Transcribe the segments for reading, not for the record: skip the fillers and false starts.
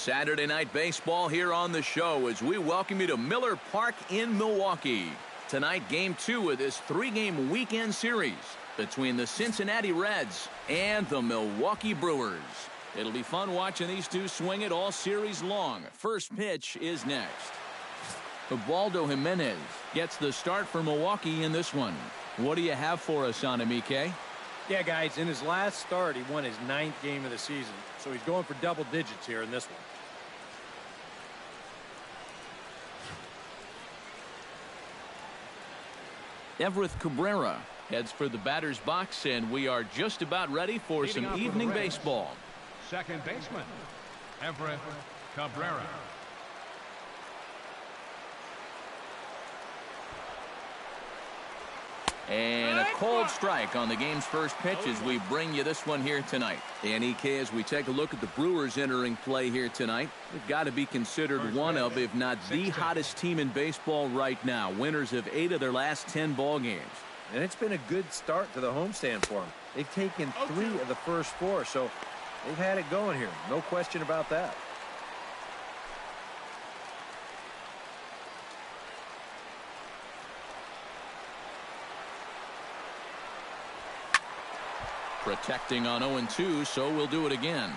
Saturday Night Baseball here on the show as we welcome you to Miller Park in Milwaukee. Tonight, Game 2 of this 3-game weekend series between the Cincinnati Reds and the Milwaukee Brewers. It'll be fun watching these two swing it all series long. First pitch is next. Ubaldo Jimenez gets the start for Milwaukee in this one. What do you have for us on him, EK? Yeah, guys, in his last start, he won his 9th game of the season. So he's going for double digits here in this one. Everett Cabrera heads for the batter's box, and we are just about ready for some evening baseball. Second baseman, Everett Cabrera. And a cold strike on the game's first pitch as we bring you this one here tonight. And EK, as we take a look at the Brewers entering play here tonight, they've got to be considered one of, if not the hottest team in baseball right now. Winners of 8 of their last 10 ball games. And it's been a good start to the homestand for them. They've taken 3 of the first 4, so they've had it going here. No question about that. Protecting on 0-2, so we'll do it again.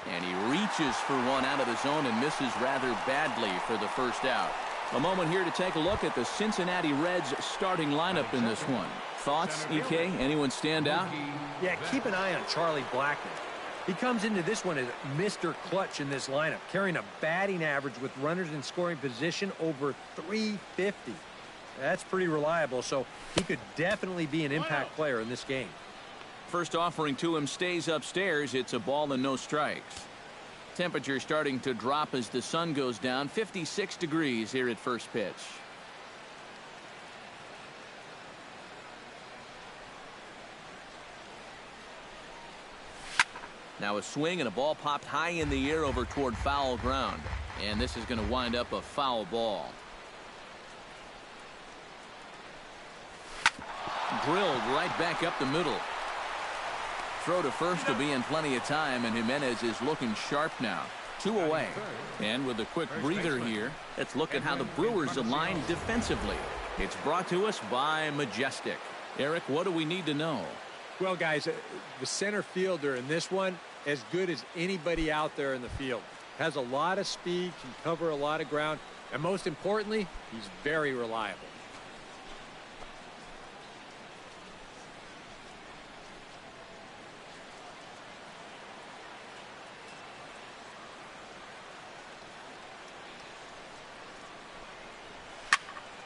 And he reaches for one out of the zone and misses rather badly for the first out. A moment here to take a look at the Cincinnati Reds starting lineup in this one. Thoughts, EK? Anyone stand out? Yeah, keep an eye on Charlie Blackmon. He comes into this one as Mr. Clutch in this lineup, carrying a batting average with runners in scoring position over 350. That's pretty reliable, so he could definitely be an impact player in this game. First offering to him stays upstairs. It's a ball and no strikes. Temperature starting to drop as the sun goes down. 56 degrees here at first pitch. Now a swing and a ball popped high in the air over toward foul ground. And this is going to wind up a foul ball. Drilled right back up the middle. Throw to first to be in plenty of time, and Jimenez is looking sharp now. 2 away. And with a quick breather here, let's look at how the Brewers align defensively. It's brought to us by Majestic. Eric, what do we need to know? Well, guys, the center fielder in this one, as good as anybody out there in the field. Has a lot of speed, can cover a lot of ground, and most importantly, he's very reliable.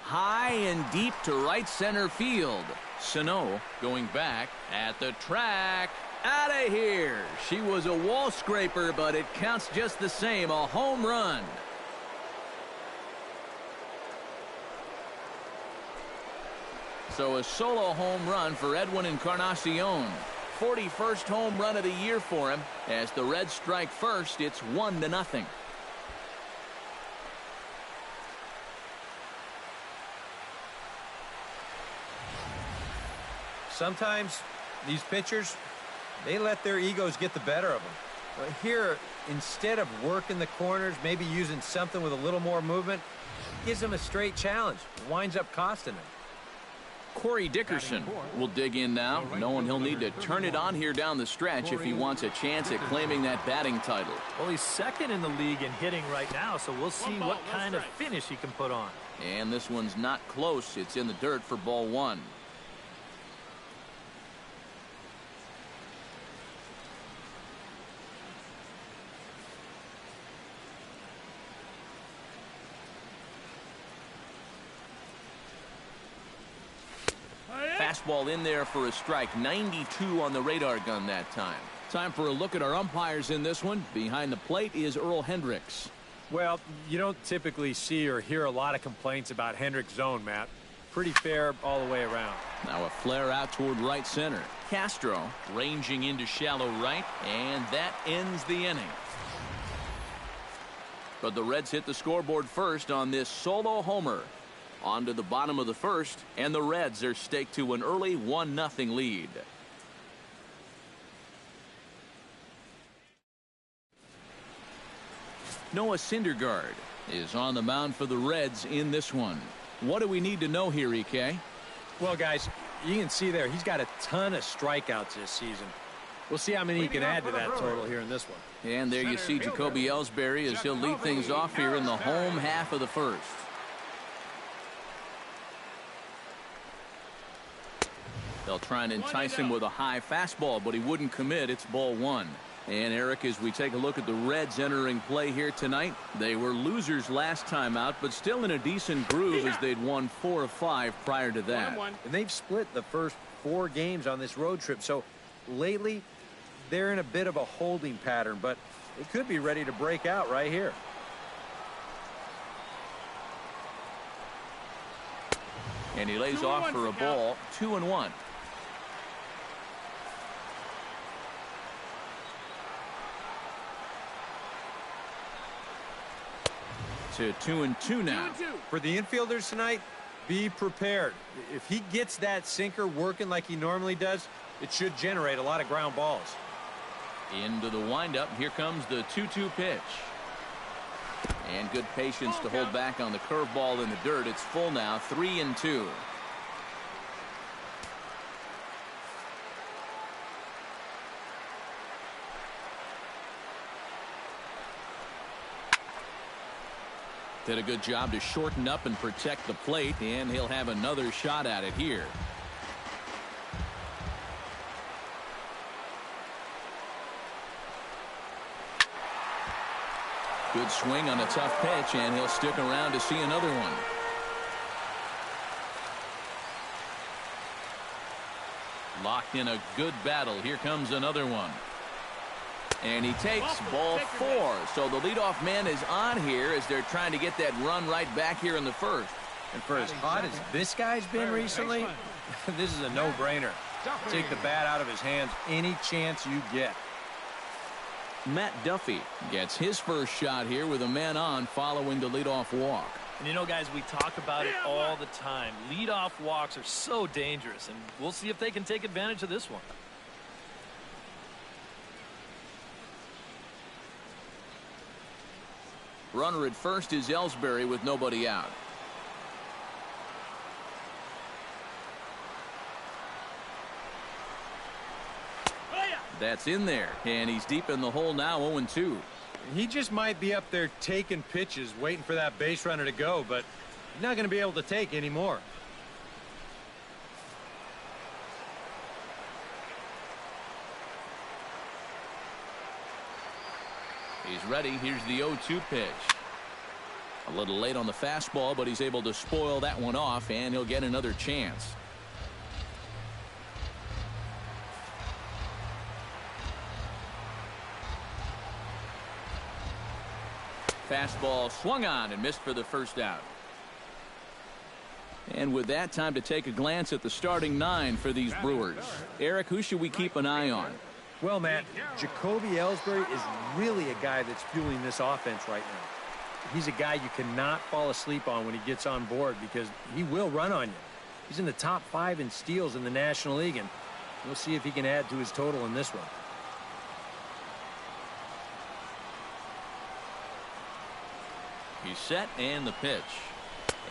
High and deep to right center field. Sano going back at the track. Out of here. She was a wall scraper, but it counts just the same. A home run. So a solo home run for Edwin Encarnacion. 41st home run of the year for him. As the Reds strike first, it's 1-0. Sometimes these pitchers, they let their egos get the better of them. But here, instead of working the corners, maybe using something with a little more movement, gives them a straight challenge. Winds up costing them. Corey Dickerson will dig in now, knowing he'll need to turn it on here down the stretch if he wants a chance at claiming that batting title. Well, he's second in the league in hitting right now, so we'll see what kind of finish he can put on. And this one's not close. It's in the dirt for ball 1. Fastball in there for a strike. 92 on the radar gun that time. Time for a look at our umpires in this one. Behind the plate is Earl Hendricks. Well, you don't typically see or hear a lot of complaints about Hendricks' zone, Matt. Pretty fair all the way around. Now a flare out toward right center. Castro ranging into shallow right, and that ends the inning. But the Reds hit the scoreboard first on this solo homer. On to the bottom of the first, and the Reds are staked to an early 1-0 lead. Noah Syndergaard is on the mound for the Reds in this one. What do we need to know here, EK? Well, guys, you can see there he's got a ton of strikeouts this season. We'll see how many he can add to that total here in this one. And there you see Jacoby Ellsbury as he'll lead things off here in the home half of the first. They'll try and entice him with a high fastball, but he wouldn't commit. It's ball one. And Eric, as we take a look at the Reds entering play here tonight, they were losers last time out, but still in a decent groove as they'd won 4 of 5 prior to that. And they've split the first 4 games on this road trip. So lately, they're in a bit of a holding pattern, but they could be ready to break out right here. And he lays off for a ball, 2-1. To 2-2 now. For the infielders tonight, be prepared. If he gets that sinker working like he normally does, it should generate a lot of ground balls. Into the windup. Here comes the 2-2 pitch. And good patience to hold back on the curveball in the dirt. It's full now, 3-2. Did a good job to shorten up and protect the plate, and he'll have another shot at it here. Good swing on a tough pitch, and he'll stick around to see another one. Locked in a good battle. Here comes another one. And he takes ball 4. So the leadoff man is on here as they're trying to get that run right back here in the first. And for as hot as this guy's been recently, this is a no-brainer. Take the bat out of his hands any chance you get. Matt Duffy gets his first shot here with a man on following the leadoff walk. And you know, guys, we talk about it all the time. Leadoff walks are so dangerous, and we'll see if they can take advantage of this one. Runner at first is Ellsbury with nobody out. That's in there, and he's deep in the hole now, 0-2. He just might be up there taking pitches, waiting for that base runner to go, but he's not going to be able to take anymore. He's ready. Here's the 0-2 pitch. A little late on the fastball, but he's able to spoil that one off, and he'll get another chance. Fastball swung on and missed for the first out. And with that, time to take a glance at the starting 9 for these Brewers. Eric, who should we keep an eye on? Well, Matt, Jacoby Ellsbury is really a guy that's fueling this offense right now. He's a guy you cannot fall asleep on when he gets on board because he will run on you. He's in the top 5 in steals in the National League, and we'll see if he can add to his total in this one. He's set, and the pitch.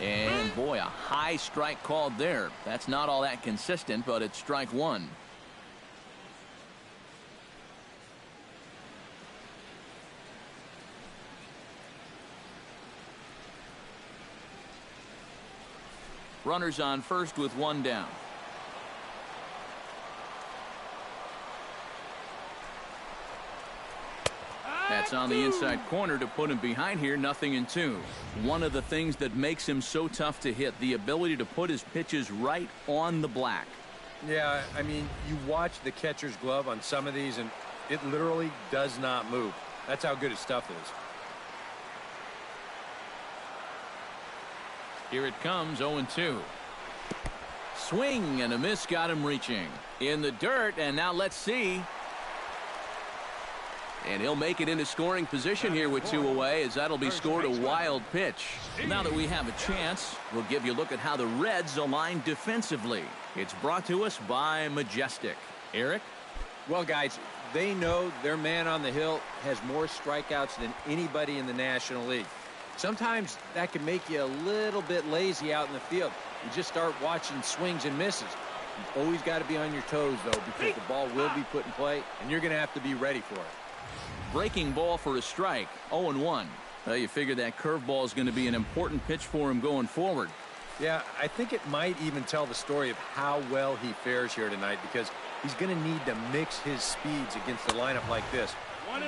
And boy, a high strike called there. That's not all that consistent, but it's strike 1. Runners on first with 1 down. That's on the inside corner to put him behind here, 0-2. One of the things that makes him so tough to hit, the ability to put his pitches right on the black. Yeah, I mean, you watch the catcher's glove on some of these, and it literally does not move. That's how good his stuff is. Here it comes, 0-2. Swing and a miss got him reaching. In the dirt, and now let's see. And he'll make it into scoring position here with 2 away, as that'll be scored a wild pitch. Now that we have a chance, we'll give you a look at how the Reds align defensively. It's brought to us by Majestic. Eric? Well, guys, they know their man on the hill has more strikeouts than anybody in the National League. Sometimes that can make you a little bit lazy out in the field. You just start watching swings and misses. You've always got to be on your toes, though, because the ball will be put in play, and you're going to have to be ready for it. Breaking ball for a strike, 0-1. Well, you figure that curveball is going to be an important pitch for him going forward. Yeah, I think it might even tell the story of how well he fares here tonight, because he's going to need to mix his speeds against a lineup like this.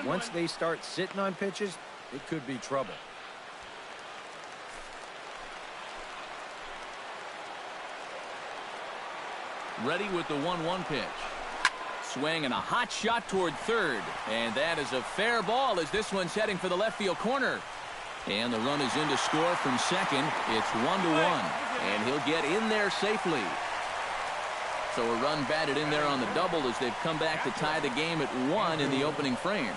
Once they start sitting on pitches, it could be trouble. Ready with the 1-1 pitch. Swing and a hot shot toward third. And that is a fair ball as this one's heading for the left field corner. And the run is in to score from second. It's 1-1. And he'll get in there safely. So a run batted in there on the double as they've come back to tie the game at 1 in the opening frame.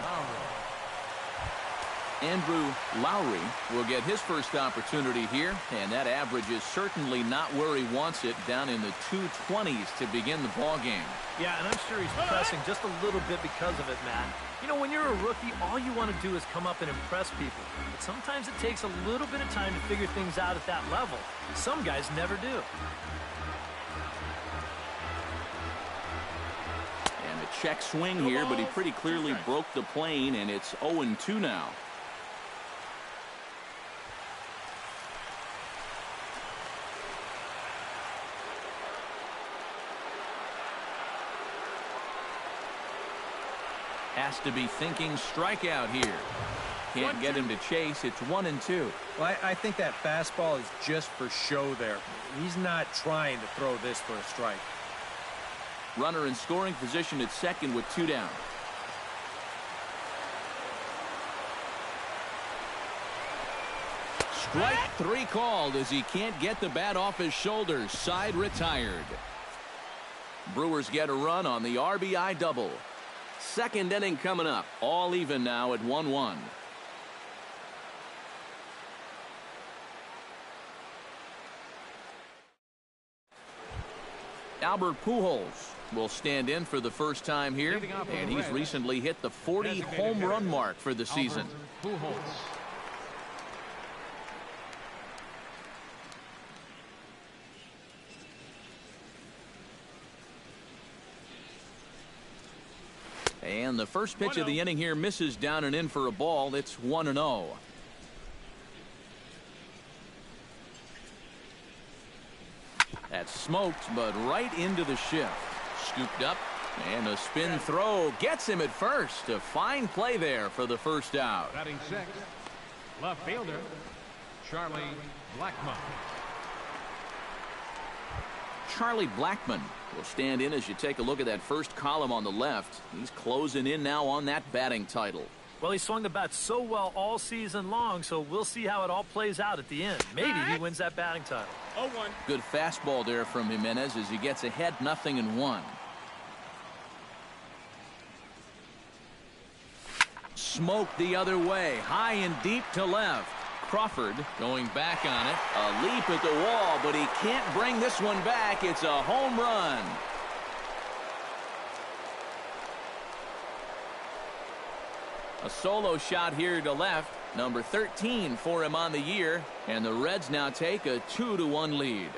Andrew Lowry will get his first opportunity here, and that average is certainly not where he wants it, down in the 220s to begin the ball game. Yeah, and I'm sure he's pressing just a little bit because of it, Matt. You know, when you're a rookie, all you want to do is come up and impress people. But sometimes it takes a little bit of time to figure things out at that level. Some guys never do. And a check swing here, but he pretty clearly broke the plane, and it's 0-2 now. Has to be thinking strikeout here. Can't get him to chase. It's 1-2. Well, I think that fastball is just for show there. He's not trying to throw this for a strike. Runner in scoring position at second with 2 down. Strike 3 called as he can't get the bat off his shoulders. Side retired. Brewers get a run on the RBI double. Second inning coming up. All even now at 1-1. Albert Pujols will stand in for the first time here, and he's recently hit the 40 home run mark for the season. And the first pitch of the inning here misses down and in for a ball. It's 1-0. That's smoked, but right into the shift. Scooped up, and a spin throw gets him at first. A fine play there for the first out. Batting sixth, left fielder, Charlie Blackmon. Charlie Blackmon will stand in as you take a look at that first column on the left. He's closing in now on that batting title. Well, he swung the bat so well all season long, so we'll see how it all plays out at the end. Maybe he wins that batting title. 0-1. Good fastball there from Jimenez as he gets ahead 0-1. Smoked the other way, high and deep to left. Crawford going back on it. A leap at the wall, but he can't bring this one back. It's a home run. A solo shot here to left. Number 13 for him on the year. And the Reds now take a 2-1 lead.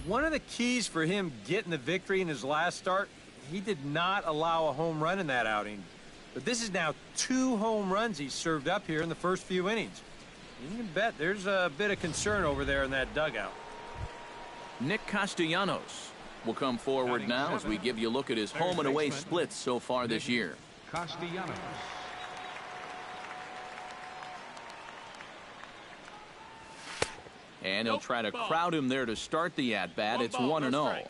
One of the keys for him getting the victory in his last start, he did not allow a home run in that outing. But this is now 2 home runs he's served up here in the first few innings. You can bet there's a bit of concern over there in that dugout. Nick Castellanos will come forward now as we give you a look at his home and away splits so far this year. Castellanos. And he'll try to crowd him there to start the at-bat. It's 1-0.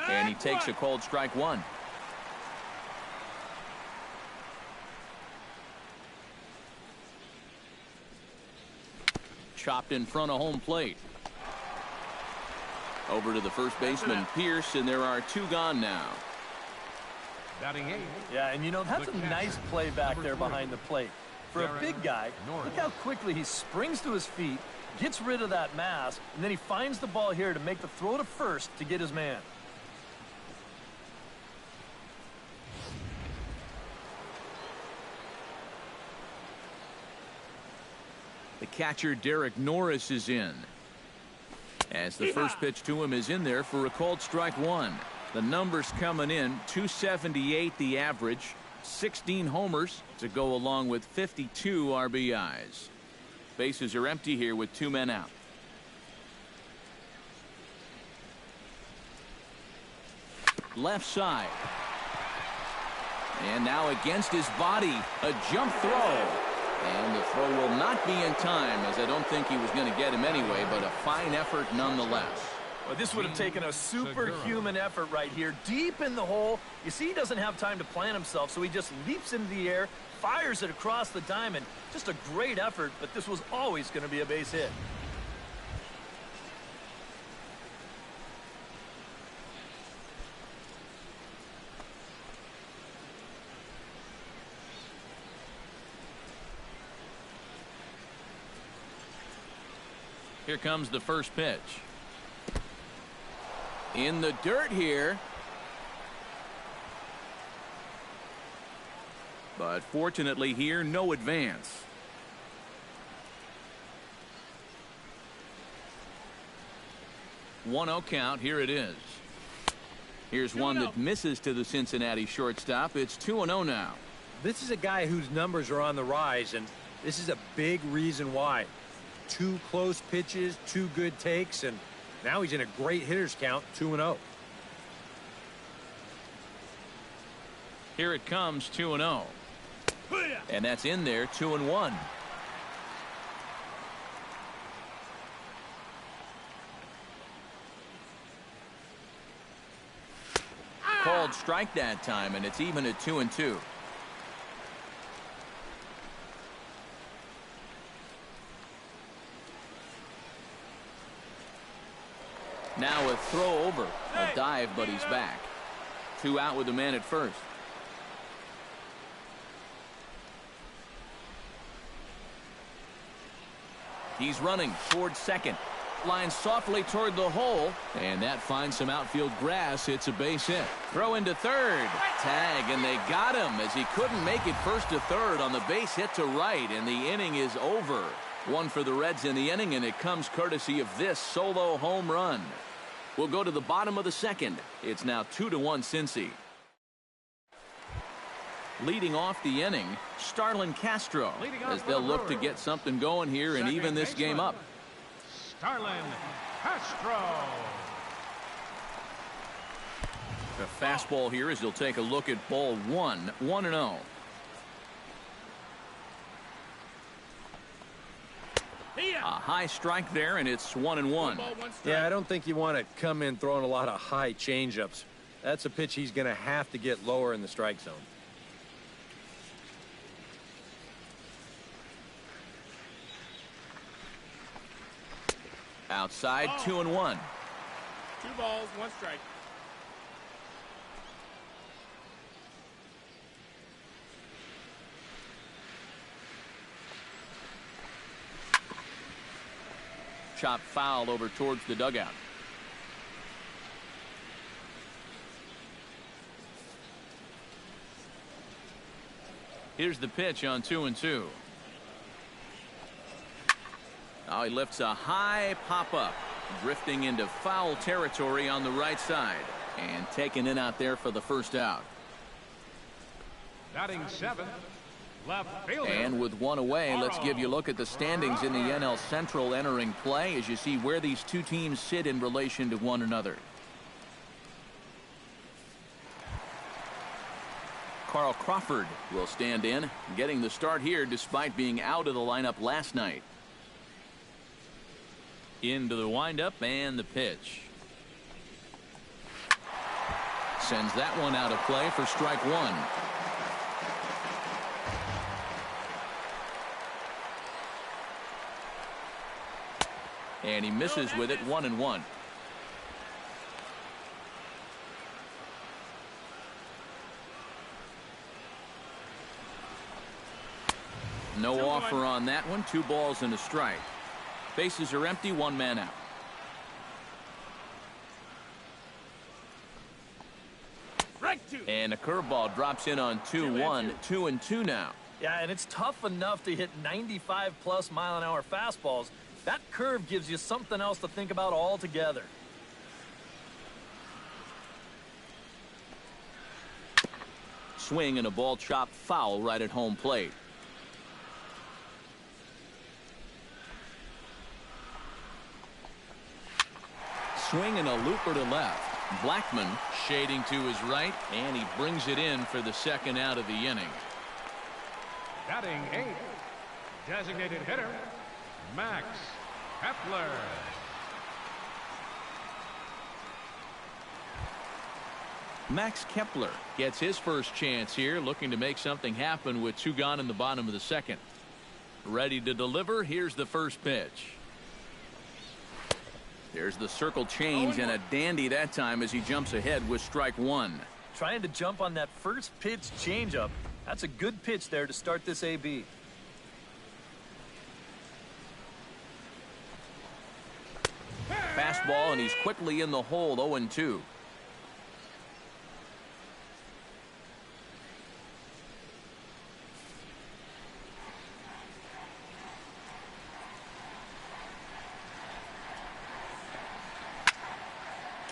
And he takes a cold strike 1. chopped in front of home plate. Over to the first baseman, Pierce, and there are 2 gone now. Batting 8. Yeah, and you know, that's a nice play back there behind the plate. For a big guy, look how quickly he springs to his feet, gets rid of that mass, and then he finds the ball here to make the throw to first to get his man. The catcher, Derek Norris, is in. As the first pitch to him is in there for a called strike 1. The numbers coming in, 278 the average, 16 homers to go along with 52 RBIs. Bases are empty here with 2 men out. Left side. And now against his body, a jump throw. And the throw will not be in time, as I don't think he was going to get him anyway, but a fine effort nonetheless. Well, this would have taken a superhuman effort right here, deep in the hole. You see, he doesn't have time to plant himself, so he just leaps into the air, fires it across the diamond. Just a great effort, but this was always going to be a base hit. Here comes the first pitch. In the dirt here. But fortunately here, no advance. One 0 count. Here it is. Here's one that misses to the Cincinnati shortstop. It's 2-0 now. This is a guy whose numbers are on the rise, and this is a big reason why. 2 close pitches, 2 good takes, and now he's in a great hitters count, 2-0. Here it comes, 2-0. And that's in there, 2-1. Called strike that time, and it's even at 2-2. Now a throw over, a dive, but he's back. 2 out with the man at first. He's running toward second. Lines softly toward the hole, and that finds some outfield grass. It's a base hit. Throw into third. Tag, and they got him as he couldn't make it first to third on the base hit to right, and the inning is over. 1 for the Reds in the inning, and it comes courtesy of this solo home run. We'll go to the bottom of the second. It's now 2-1 Cincy. Leading off the inning, Starlin Castro, as they'll look to get something going here and even this game up. Starlin Castro. The fastball here as he'll take a look at ball 1, 1-0. A high strike there, and it's 1-1. Yeah, I don't think you want to come in throwing a lot of high changeups. That's a pitch he's going to have to get lower in the strike zone. Outside, 2-1. 2 balls, 1 strike. Chop foul over towards the dugout. Here's the pitch on 2-2. Now he lifts a high pop-up, drifting into foul territory on the right side, and taken in out there for the first out. Batting 7th, left fielder. And with 1 away, let's give you a look at the standings in the NL Central entering play as you see where these 2 teams sit in relation to one another. Carl Crawford will stand in, getting the start here despite being out of the lineup last night. Into the windup and the pitch. Sends that one out of play for strike 1. And he misses with it, 1-1. No offer on that one. 2 balls and a strike. Bases are empty, 1 man out. And a curveball drops in on 2-1, 2-2 now. Yeah, and it's tough enough to hit 95+ mile-an-hour fastballs. That curve gives you something else to think about altogether. Swing and a ball chopped foul right at home plate. Swing and a looper to left. Blackman shading to his right, and he brings it in for the second out of the inning. Batting 8th, designated hitter, Max Kepler. Max Kepler gets his first chance here, looking to make something happen with 2 gone in the bottom of the second. Ready to deliver. Here's the first pitch. There's the circle change, and a dandy that time as he jumps ahead with strike 1. Trying to jump on that first pitch changeup. That's a good pitch there to start this AB. Fastball, and he's quickly in the hole, 0-2.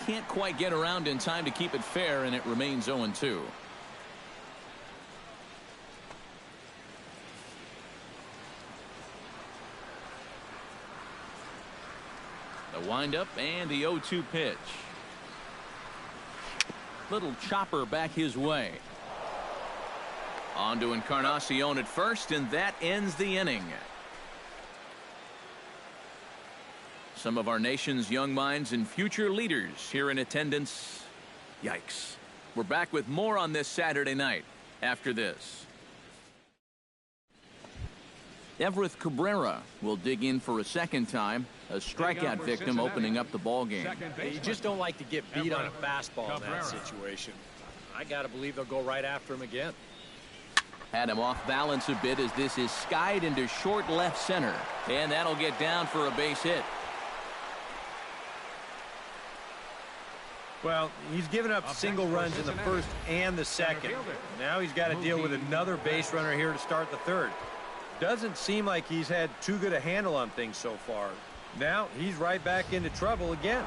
Can't quite get around in time to keep it fair, and it remains 0-2. The windup and the 0-2 pitch. Little chopper back his way. On to Encarnacion at first, and that ends the inning. Some of our nation's young minds and future leaders here in attendance. Yikes. We're back with more on this Saturday night after this. Everett Cabrera will dig in for a second time. A strikeout victim opening up the ball game. You just don't like to get beat on a fastball in that situation. I got to believe they'll go right after him again. Had him off balance a bit as this is skied into short left center. And that'll get down for a base hit. Well, he's given up single runs in the first and the second. Now he's got to deal with another base runner here to start the third. Doesn't seem like he's had too good a handle on things so far. Now he's right back into trouble again.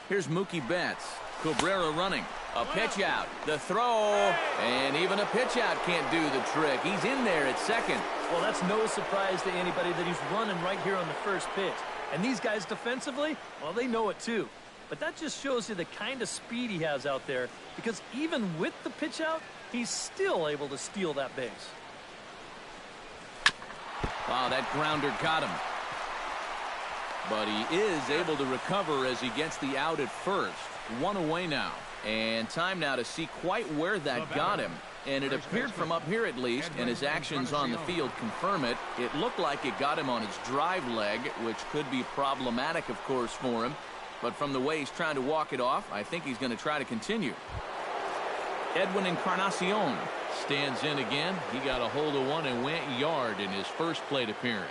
Here's Mookie Betts. Cabrera running. A pitch out. The throw. And even a pitch out can't do the trick. He's in there at second. Well, that's no surprise to anybody that he's running right here on the first pitch. And these guys defensively, well, they know it too. But that just shows you the kind of speed he has out there, because even with the pitch out, he's still able to steal that base. Wow, that grounder got him. But he is able to recover as he gets the out at first. 1 away now. And time now to see quite where that got him. And it appeared from up here at least, and his actions on the field confirm it. It looked like it got him on his drive leg, which could be problematic, of course, for him. But from the way he's trying to walk it off, I think he's going to try to continue. Edwin Encarnacion stands in again. He got a hold of one and went yard in his first plate appearance.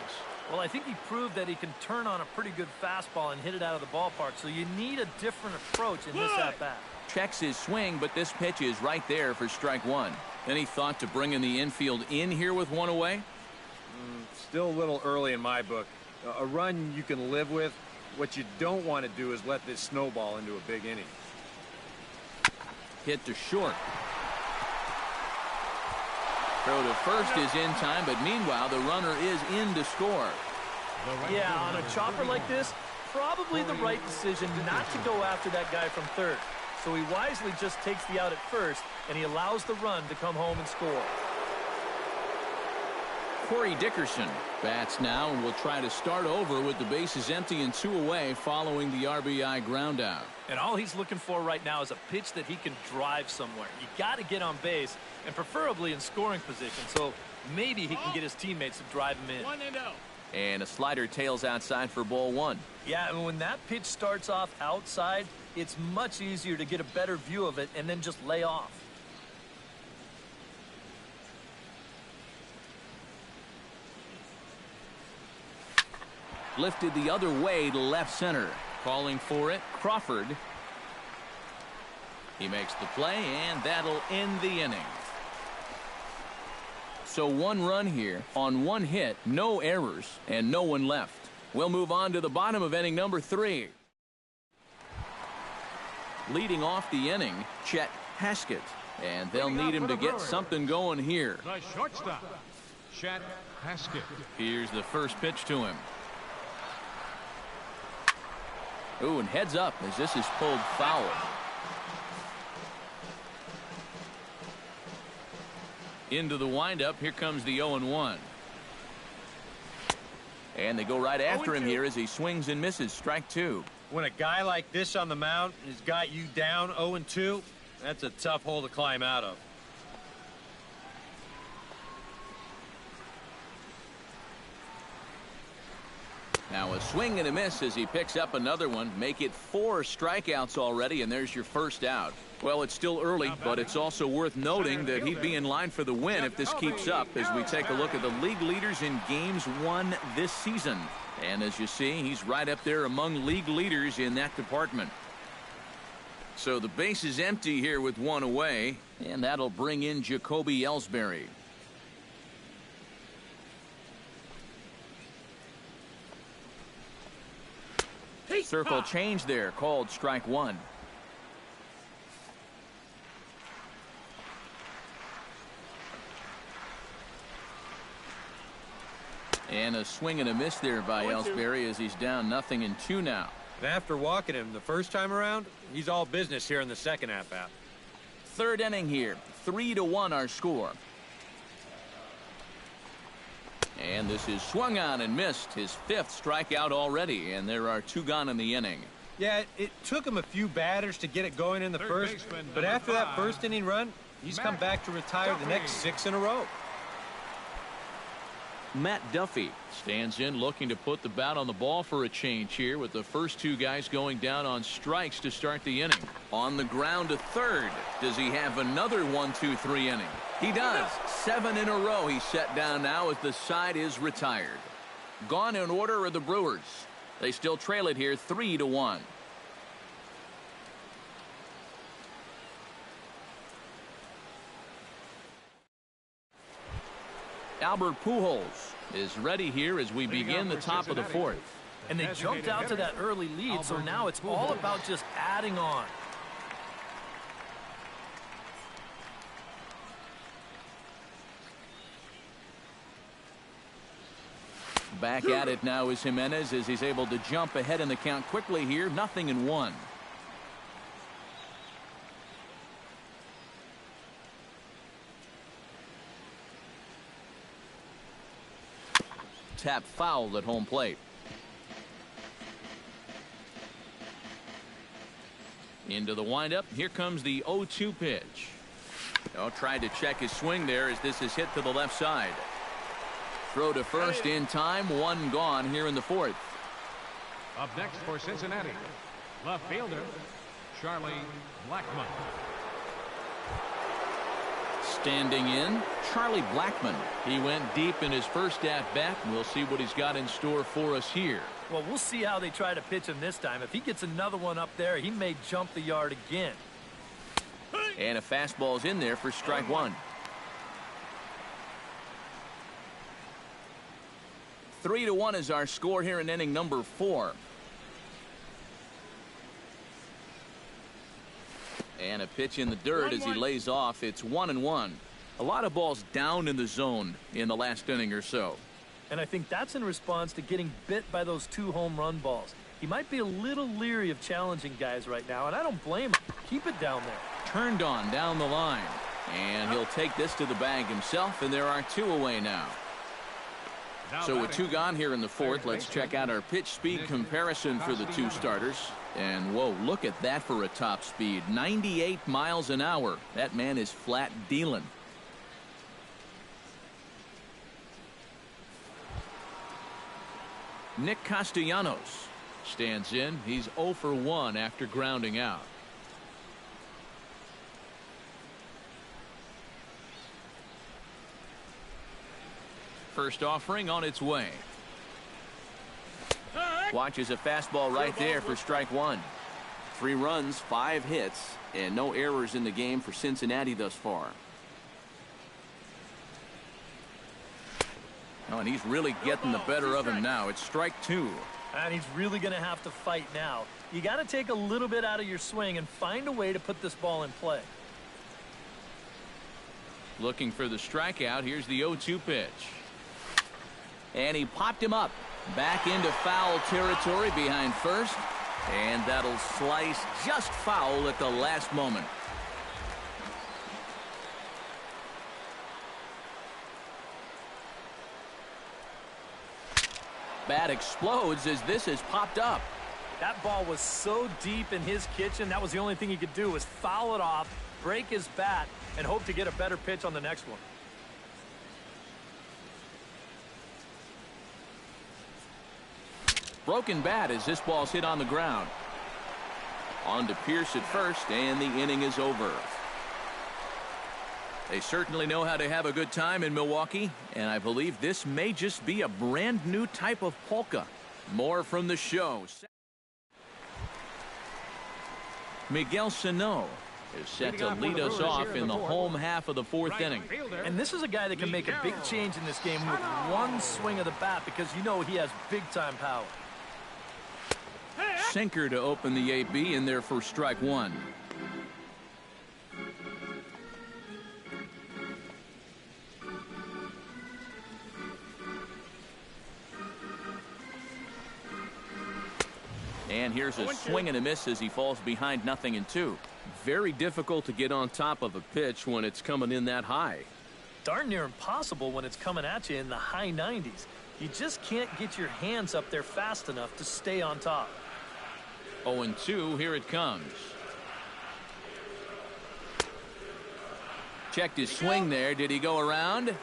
Well, I think he proved that he can turn on a pretty good fastball and hit it out of the ballpark. So you need a different approach in this at-bat. Checks his swing, but this pitch is right there for strike 1. Any thought to bringing the infield in here with 1 away? Still a little early in my book. A run you can live with. What you don't want to do is let this snowball into a big inning. Hit to short. Throw to first is in time, but meanwhile the runner is in to score. Yeah, on a chopper like this, probably the right decision not to go after that guy from third. So he wisely just takes the out at first, and he allows the run to come home and score. Corey Dickerson bats now and will try to start over with the bases empty and 2 away following the RBI ground out. And all he's looking for right now is a pitch that he can drive somewhere. You got to get on base, and preferably in scoring position, so maybe he can get his teammates to drive him in. 1-0. And a slider tails outside for ball 1. Yeah, and when that pitch starts off outside, it's much easier to get a better view of it and then just lay off. Lifted the other way to left center. Calling for it, Crawford. He makes the play, and that'll end the inning. So 1 run here on 1 hit, no errors, and no one left. We'll move on to the bottom of inning number 3. Leading off the inning, Chet Haskett. And they'll need him to get something going here. The shortstop, Chet Haskett. Here's the first pitch to him. Ooh, and heads up as this is pulled foul. Into the windup. Here comes the 0-1. And they go right after him here as he swings and misses. Strike 2. When a guy like this on the mound has got you down 0-2, that's a tough hole to climb out of. Now a swing and a miss as he picks up another one. Make it 4 strikeouts already, and there's your first out. Well, it's still early, but it's also worth noting that he'd be in line for the win if this keeps up as we take a look at the league leaders in games won this season. And as you see, he's right up there among league leaders in that department. So the base is empty here with 1 away, and that'll bring in Jacoby Ellsbury. Circle change there, called strike 1. And a swing and a miss there by Ellsbury as he's down 0-2 now. And after walking him the first time around, he's all business here in the second half out. 3rd inning here, 3-1 our score. And this is swung on and missed, his 5th strikeout already, and there are 2 gone in the inning. Yeah, it took him a few batters to get it going in the first, but after that first inning run, he's come back to retire the next 6 in a row. Matt Duffy stands in looking to put the bat on the ball for a change here with the first 2 guys going down on strikes to start the inning. On the ground to 3rd. Does he have another 1-2-3 inning? He does. 7 in a row he's set down now as the side is retired. Gone in order are the Brewers. They still trail it here 3-1. Albert Pujols is ready here as we begin the top of the 4th. And they jumped out to that early lead, so now it's all about just adding on. Back at it now is Jimenez as he's able to jump ahead in the count quickly here. 0-1. Tap foul at home plate. Into the windup. Here comes the 0-2 pitch. Oh, tried to check his swing there as this is hit to the left side. Throw to first in time. 1 gone here in the 4th. Up next for Cincinnati, left fielder, Charlie Blackmon. Standing in, Charlie Blackmon. He went deep in his first at-bat. We'll see what he's got in store for us here. Well, we'll see how they try to pitch him this time. If he gets another one up there, he may jump the yard again. And a fastball's in there for strike 1. 3-1 is our score here in inning number 4. And a pitch in the dirt as he lays off. It's 1-1. A lot of balls down in the zone in the last inning or so. And I think that's in response to getting bit by those 2 home run balls. He might be a little leery of challenging guys right now, and I don't blame him. Keep it down there. Turned on down the line. And he'll take this to the bag himself, and there are 2 away now. So with two gone here in the fourth, let's check out our pitch speed comparison for the two starters. And whoa, look at that for a top speed. 98 miles an hour. That man is flat dealing. Nick Castellanos stands in. He's 0 for 1 after grounding out. First offering on its way. Watches a fastball right there for strike one. 3 runs, 5 hits, and no errors in the game for Cincinnati thus far. Oh, and he's really getting the better of him now. It's strike 2. And he's really going to have to fight now. You got to take a little bit out of your swing and find a way to put this ball in play. Looking for the strikeout. Here's the 0-2 pitch. And he popped him up. Back into foul territory behind first. And that'll slice just foul at the last moment. Bat explodes as this is popped up. That ball was so deep in his kitchen, that was the only thing he could do was foul it off, break his bat, and hope to get a better pitch on the next one. Broken bat as this ball's hit on the ground. On to Pierce at first, and the inning is over. They certainly know how to have a good time in Milwaukee, and I believe this may just be a brand new type of polka. More from the show. Miguel Sano is set to lead us off in the home half of the fourth inning. And this is a guy that can make a big change in this game with one swing of the bat because you know he has big-time power. Sinker to open the AB in there for strike one. And here's a swing and a miss as he falls behind 0-2. Very difficult to get on top of a pitch when it's coming in that high. Darn near impossible when it's coming at you in the high 90s. You just can't get your hands up there fast enough to stay on top. 0-2, here it comes. Checked his swing there. Did he go around?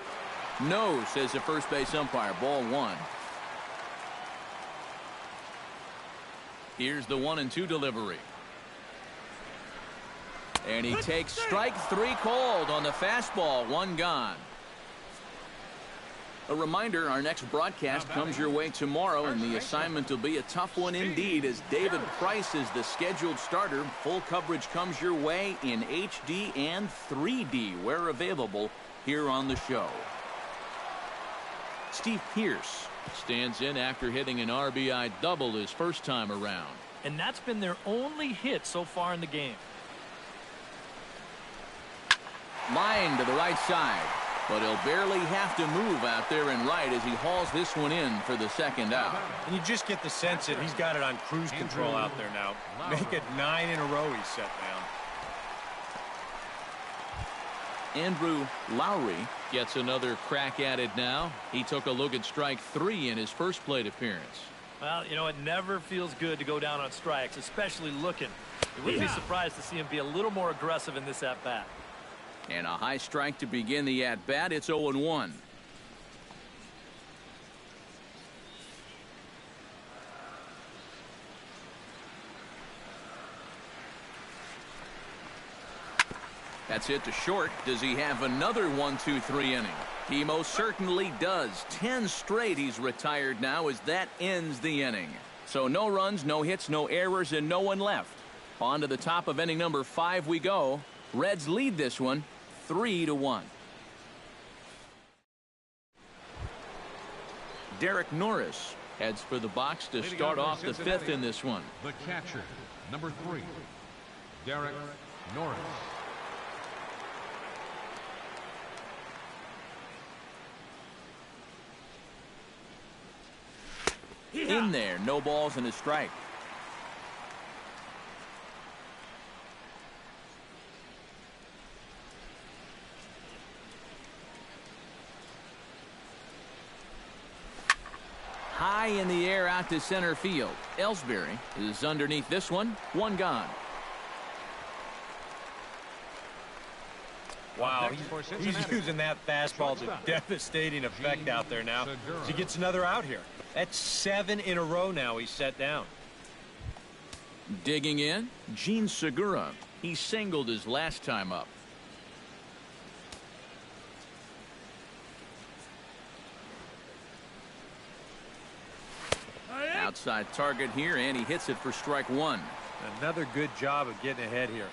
No, says the first base umpire. Ball 1. Here's the 1-2 delivery. And he takes strike 3 called on the fastball. 1 gone. A reminder, our next broadcast comes your way tomorrow, and the assignment will be a tough one indeed as David Price is the scheduled starter. Full coverage comes your way in HD and 3D where available here on the show. Steve Pierce stands in after hitting an RBI double his first time around. And that's been their only hit so far in the game. Line to the right side. But he'll barely have to move out there in right as he hauls this one in for the second out. And you just get the sense that he's got it on cruise control out there now. Make it 9 in a row he's set down. Andrew Lowry gets another crack at it now. He took a look at strike 3 in his first plate appearance. Well, you know, it never feels good to go down on strikes, especially looking. You wouldn't be surprised to see him be a little more aggressive in this at-bat. And a high strike to begin the at-bat. It's 0-1. That's hit to short. Does he have another 1-2-3 inning? He most certainly does. 10 straight he's retired now as that ends the inning. So no runs, no hits, no errors, and no one left. On to the top of inning number 5 we go. Reds lead this one 3-1. Derek Norris heads for the box to start off the 5th in this one. The catcher, number 3, Derek Norris. In there, no balls and a strike. in the air out to center field. Ellsbury is underneath this one. One gone. Wow, he's using that fastball to devastating effect out there now. He gets another out here. That's 7 in a row now he's set down. Digging in, Gene Segura. He singled his last time up. Outside target here, and he hits it for strike one. Another good job of getting ahead here.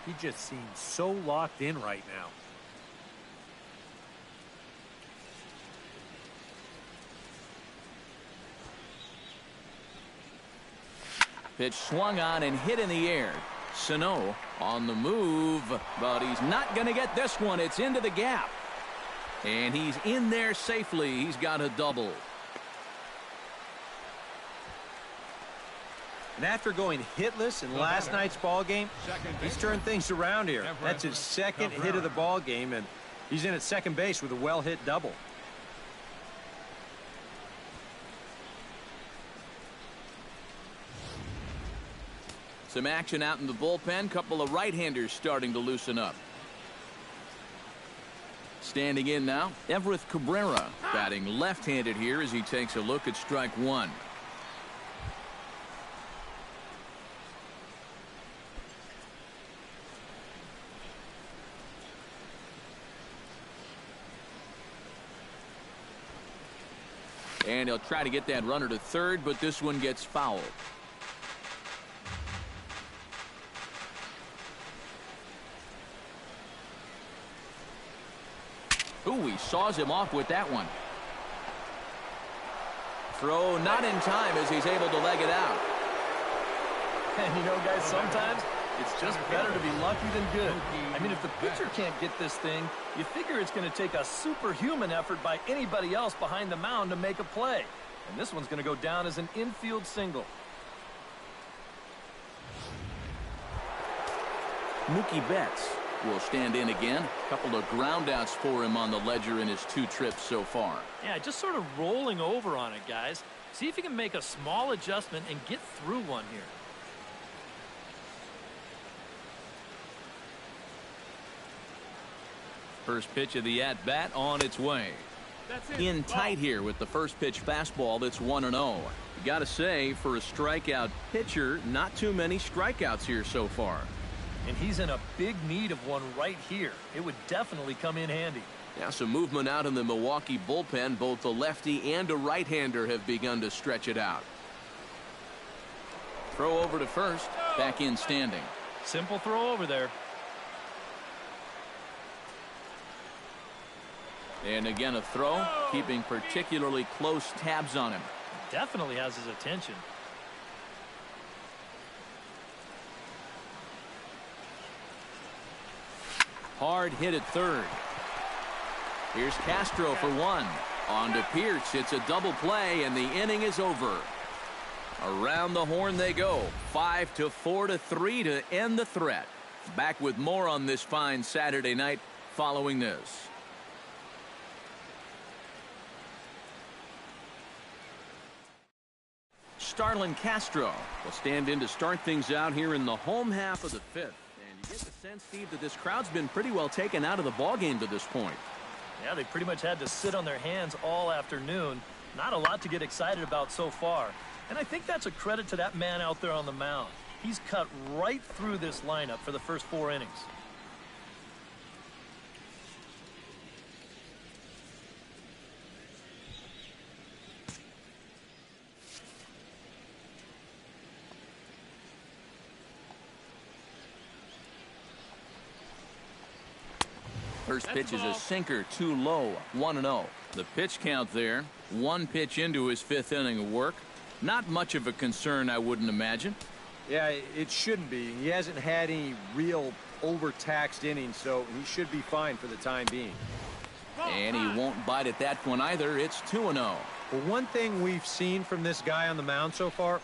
He just seems so locked in right now. Pitch swung on and hit in the air. Sano on the move, but he's not going to get this one. It's into the gap. And he's in there safely. He's got a double. And after going hitless in last night's ball game, he's turned things around here. That's his second hit of the ball game, and he's in at second base with a well-hit double. Some action out in the bullpen. Couple of right-handers starting to loosen up. Standing in now, Everett Cabrera, batting left-handed here as he takes a look at strike one. And he'll try to get that runner to third, but this one gets fouled. Ooh, he saws him off with that one. Throw not in time as he's able to leg it out. And you know, guys, sometimes it's just better to be lucky than good. I mean, if the pitcher can't get this thing, you figure it's going to take a superhuman effort by anybody else behind the mound to make a play. And this one's going to go down as an infield single. Mookie Betts will stand in again. A couple of groundouts for him on the ledger in his 2 trips so far. Yeah, just sort of rolling over on it, guys. See if you can make a small adjustment and get through one here. First pitch of the at-bat on its way. In tight here with the first pitch fastball that's 1-0. You got to say, for a strikeout pitcher, not too many strikeouts here so far. And he's in a big need of one right here. It would definitely come in handy. Yeah, some movement out in the Milwaukee bullpen. Both a lefty and a right-hander have begun to stretch it out. Throw over to first. Back in standing. Simple throw over there. And again a throw, keeping particularly close tabs on him. Definitely has his attention. Hard hit at third. Here's Castro for one. On to Pierce. It's a double play, and the inning is over. Around the horn they go. 5-4-3 to end the threat. Back with more on this fine Saturday night following this. Starlin Castro will stand in to start things out here in the home half of the 5th. And you get the sense, Steve, that this crowd's been pretty well taken out of the ballgame to this point. Yeah, they pretty much had to sit on their hands all afternoon. Not a lot to get excited about so far. And I think that's a credit to that man out there on the mound. He's cut right through this lineup for the first 4 innings. First pitch is a sinker, too low, 1-0. The pitch count there, 1 pitch into his 5th inning of work. Not much of a concern, I wouldn't imagine. Yeah, it shouldn't be. He hasn't had any real overtaxed innings, so he should be fine for the time being. And he won't bite at that one either. It's 2-0. Well, one thing we've seen from this guy on the mound so far,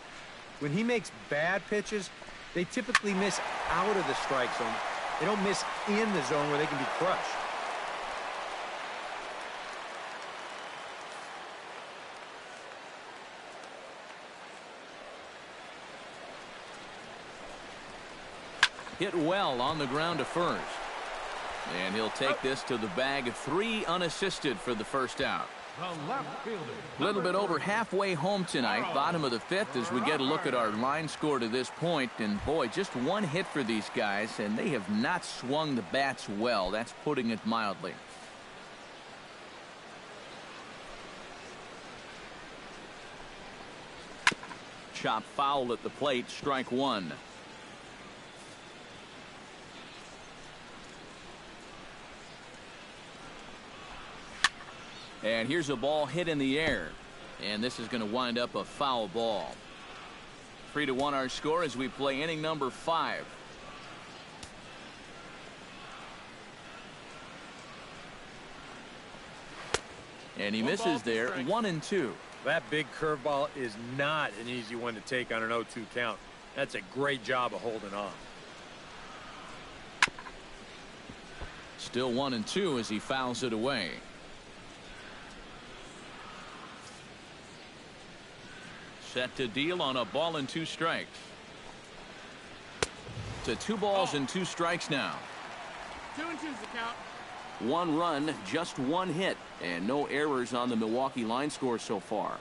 when he makes bad pitches, they typically miss out of the strike zone. They don't miss in the zone where they can be crushed. Hit well on the ground to first. And he'll take this to the bag of 3 unassisted for the first out. The left fielder. A little bit over halfway home tonight, bottom of the 5th, as we get a look at our line score to this point. And boy, just 1 hit for these guys, and they have not swung the bats well. That's putting it mildly. Chop foul at the plate, strike 1. And here's a ball hit in the air. And this is going to wind up a foul ball. 3-1 our score as we play inning number 5. And he misses there, 1-2. That big curveball is not an easy one to take on an 0-2 count. That's a great job of holding on. Still 1-2 as he fouls it away. Set to deal on a ball and 2 strikes. To 2 balls and 2 strikes now. 2-2's the count. 1 run, just 1 hit, and no errors on the Milwaukee line score so far.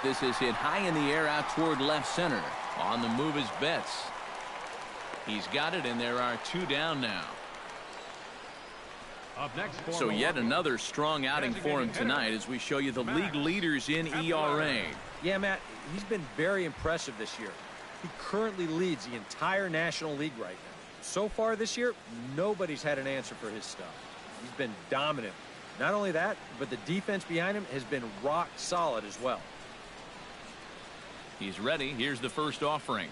This is hit high in the air out toward left center. On the move is Betts. He's got it, and there are 2 down now. Up next for So yet Milwaukee. another strong outing for him tonight as we show you the league leaders in ERA. Yeah, Matt, he's been very impressive this year. He currently leads the entire National League right now. So far this year, nobody's had an answer for his stuff. He's been dominant. Not only that, but the defense behind him has been rock solid as well. He's ready. Here's the first offering.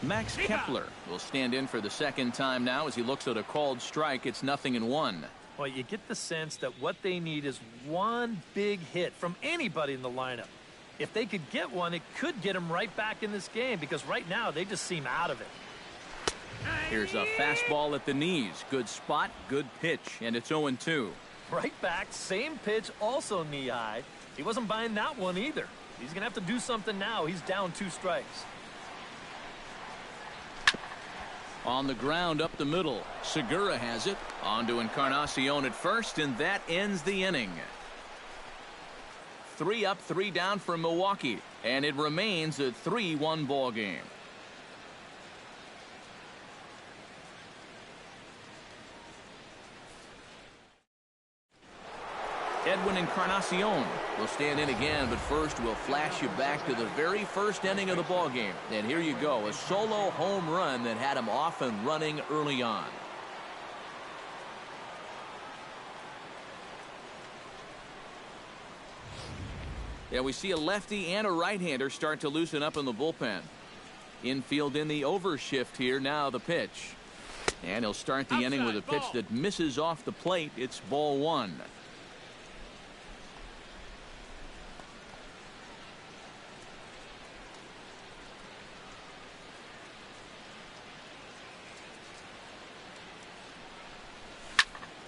Max Kepler will stand in for the second time now as he looks at a called strike. It's 0-1. Well, you get the sense that what they need is 1 big hit from anybody in the lineup. If they could get one, it could get them right back in this game, because right now they just seem out of it. Here's a fastball at the knees. Good spot, good pitch, and it's 0-2. Right back, same pitch, also knee high. He wasn't buying that one either. He's going to have to do something now. He's down 2 strikes. On the ground up the middle. Segura has it. On to Encarnacion at first, and that ends the inning. 3 up, 3 down for Milwaukee, and it remains a 3-1 ball game. Edwin Encarnacion will stand in again, but first we'll flash you back to the very first inning of the ball game. And here you go, a solo home run that had him off and running early on. Yeah, we see a lefty and a right-hander start to loosen up in the bullpen. Infield in the overshift here. Now the pitch. And he'll start the inning with a pitch that misses off the plate. It's ball 1.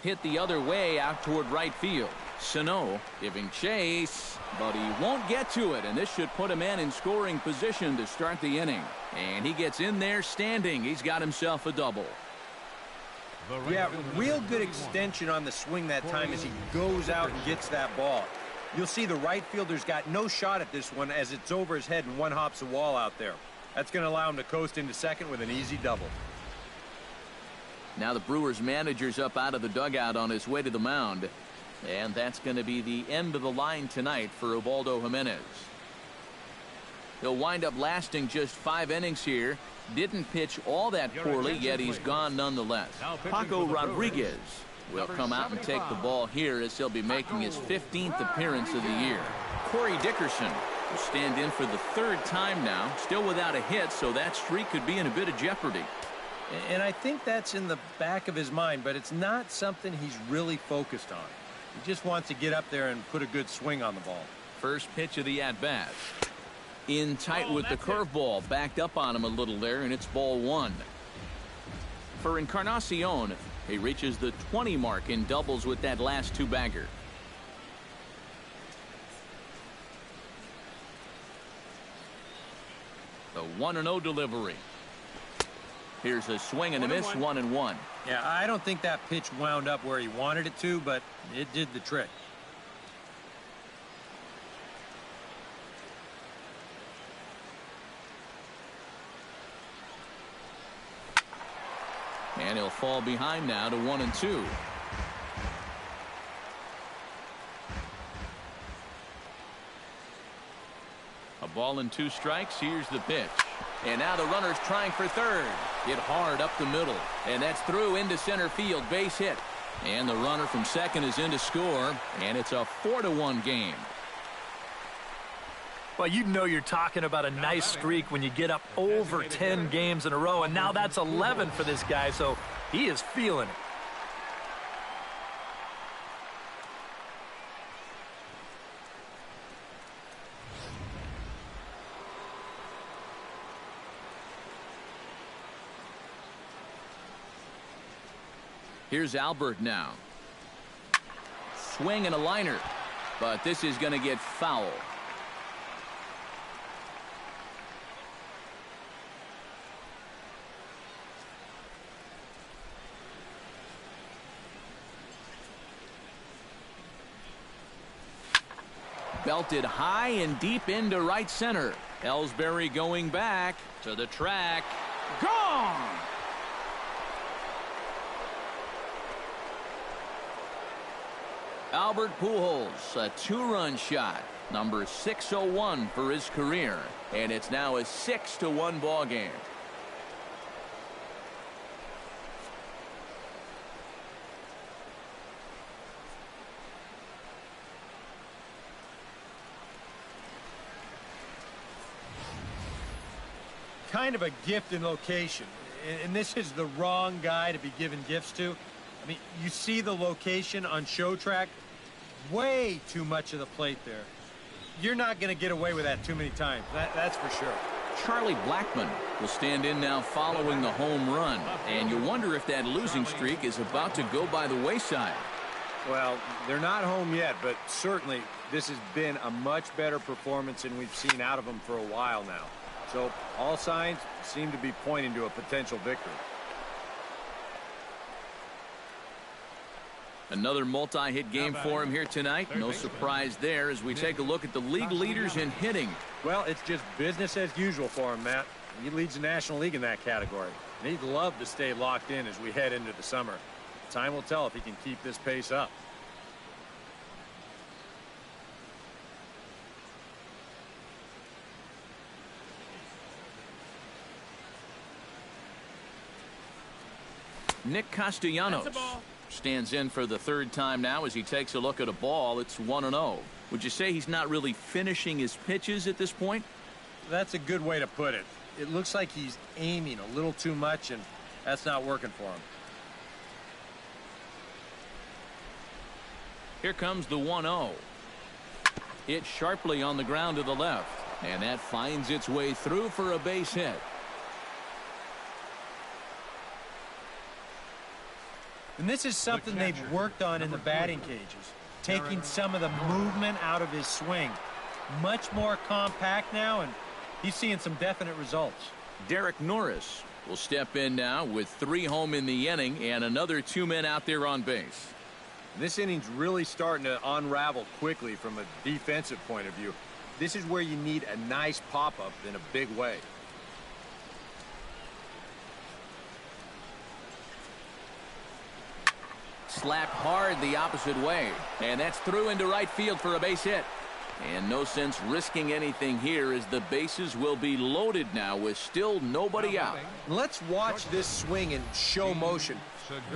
Hit the other way out toward right field. Sano giving chase, but he won't get to it, and this should put a man in scoring position to start the inning. And he gets in there standing. He's got himself a double. Yeah, real good extension on the swing that time as he goes out and gets that ball. You'll see the right fielder's got no shot at this one as it's over his head and one hops the wall out there. That's going to allow him to coast into second with an easy double. Now the Brewers manager's up out of the dugout on his way to the mound. And that's going to be the end of the line tonight for Ubaldo Jimenez. He'll wind up lasting just 5 innings here. Didn't pitch all that poorly, yet he's gone nonetheless. Paco Rodriguez will come out and take the ball here as he'll be making his 15th appearance of the year. Corey Dickerson will stand in for the 3rd time now, still without a hit, so that streak could be in a bit of jeopardy. And I think that's in the back of his mind, but it's not something he's really focused on. He just wants to get up there and put a good swing on the ball. First pitch of the at-bat. In tight with the curveball, backed up on him a little there, and it's ball 1. For Encarnacion, he reaches the 20 mark in doubles with that last 2-bagger. The 1-0 delivery. Here's a swing and a miss, 1-1. Yeah, I don't think that pitch wound up where he wanted it to, but it did the trick. And he'll fall behind now to 1-2. A ball and 2 strikes. Here's the pitch. And now the runner's trying for third. Hit hard up the middle. And that's through into center field. Base hit. And the runner from second is in to score. And it's a 4-1 game. Well, you know you're talking about a nice streak when you get up over 10 games in a row. And now that's 11 for this guy. So he is feeling it. Here's Albert now. Swing and a liner. But this is going to get foul. Belted high and deep into right center. Ellsbury going back to the track. Gone! Albert Pujols, a 2-run shot. Number 601 for his career. And it's now a 6-1 ball game. Kind of a gift in location, and this is the wrong guy to be giving gifts to. I mean, you see the location on show track, way too much of the plate there. You're not going to get away with that too many times. That's for sure. Charlie Blackmon will stand in now following the home run, and you wonder if that losing streak is about to go by the wayside. Well, they're not home yet, but certainly this has been a much better performance than we've seen out of them for a while now. So all signs seem to be pointing to a potential victory. Another multi-hit game for him here tonight. No surprise there as we take a look at the league leaders in hitting. Well, it's just business as usual for him, Matt. He leads the National League in that category. And he'd love to stay locked in as we head into the summer. Time will tell if he can keep this pace up. Nick Castellanos stands in for the 3rd time now as he takes a look at a ball. It's 1-0. Would you say he's not really finishing his pitches at this point? That's a good way to put it. It looks like he's aiming a little too much, and that's not working for him. Here comes the 1-0. Hit sharply on the ground to the left, and that finds its way through for a base hit. And this is something they've worked on in the batting cages, taking some of the movement out of his swing. Much more compact now, and he's seeing some definite results. Derek Norris will step in now with 3 home in the inning and another 2 men out there on base. This inning's really starting to unravel quickly from a defensive point of view. This is where you need a nice pop-up in a big way. Slapped hard the opposite way, and that's through into right field for a base hit. And no sense risking anything here as the bases will be loaded now with still nobody out. Let's watch this swing in show motion.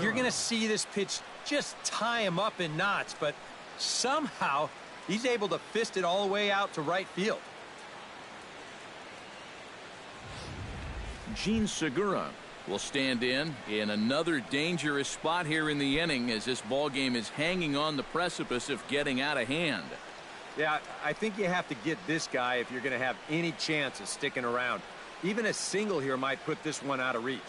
You're going to see this pitch just tie him up in knots, but somehow he's able to fist it all the way out to right field. Gene Segura will stand in another dangerous spot here in the inning as this ball game is hanging on the precipice of getting out of hand. Yeah, I think you have to get this guy if you're going to have any chance of sticking around. Even a single here might put this one out of reach.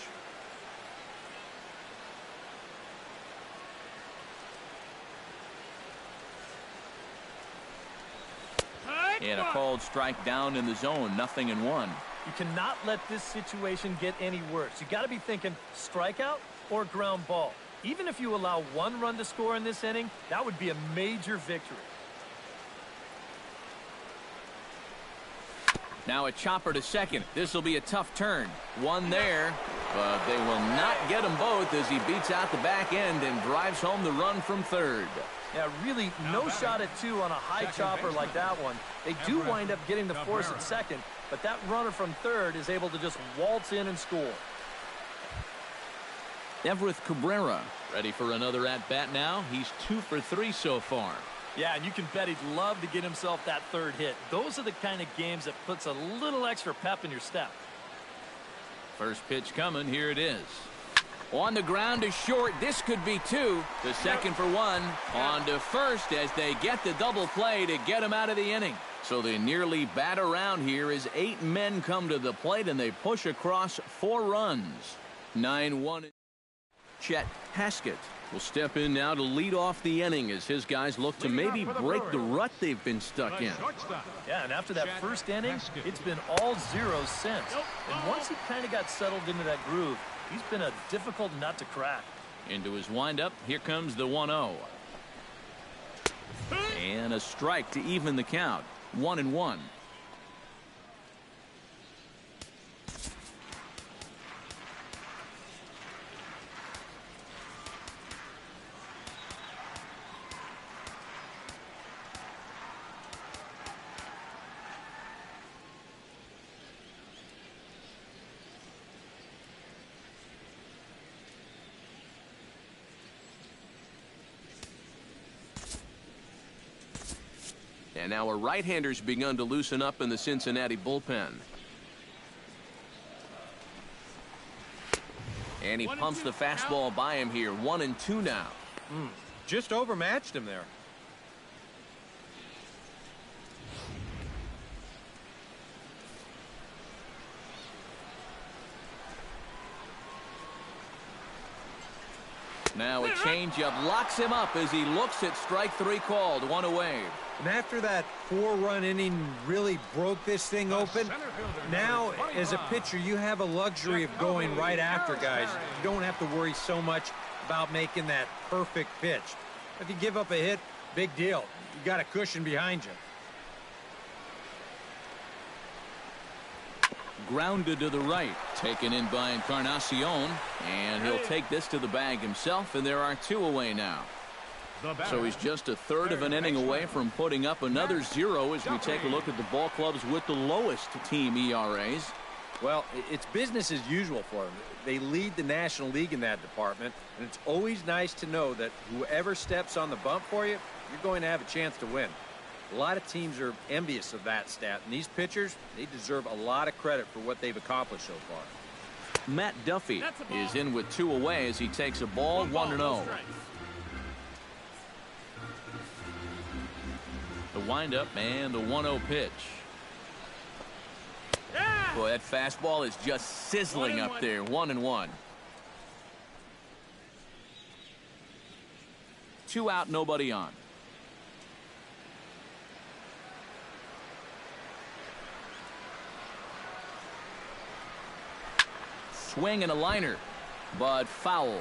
And a called strike down in the zone, 0-1. You cannot let this situation get any worse. You got to be thinking strikeout or ground ball. Even if you allow 1 run to score in this inning, that would be a major victory. Now a chopper to second. This will be a tough turn. One there, but they will not get them both as he beats out the back end and drives home the run from third. Yeah, really no shot at 2 on a high chopper like that one. They do wind up getting the force at second, but that runner from third is able to just waltz in and score. Everett Cabrera ready for another at-bat now. He's 2 for 3 so far. Yeah, and you can bet he'd love to get himself that third hit. Those are the kind of games that puts a little extra pep in your step. First pitch coming. Here it is. On the ground to short. This could be 2. The second for 1. On to first as they get the double play to get him out of the inning. So they nearly bat around here as 8 men come to the plate and they push across 4 runs. 9-1. Chet Haskett will step in now to lead off the inning as his guys look to maybe break the rut they've been stuck in. Yeah, and after that first inning, it's been all zeros since. And once he kind of got settled into that groove, he's been a difficult nut to crack. Into his windup, here comes the 1-0. And a strike to even the count. 1-1. And now a right-hander's begun to loosen up in the Cincinnati bullpen. And he pumps the fastball by him here. 1-2 now. Just overmatched him there. Now a changeup locks him up as he looks at strike 3 called. 1 away. And after that 4-run inning really broke this thing open, now as a pitcher you have a luxury of going right after guys. You don't have to worry so much about making that perfect pitch. If you give up a hit, big deal. You got a cushion behind you. Grounded to the right, taken in by Encarnacion, and he'll take this to the bag himself, and there are 2 away now. So he's just a third of an inning away from putting up another 0 as we take a look at the ball clubs with the lowest team ERAs. Well, it's business as usual for them. They lead the National League in that department, and it's always nice to know that whoever steps on the bump for you, you're going to have a chance to win. A lot of teams are envious of that stat, and these pitchers, they deserve a lot of credit for what they've accomplished so far. Matt Duffy is in with 2 away as he takes a ball. 1-0. The windup and the 1-0 pitch. Boy, that fastball is just sizzling up there. 1-1. 2 out, nobody on. Swing and a liner, but foul.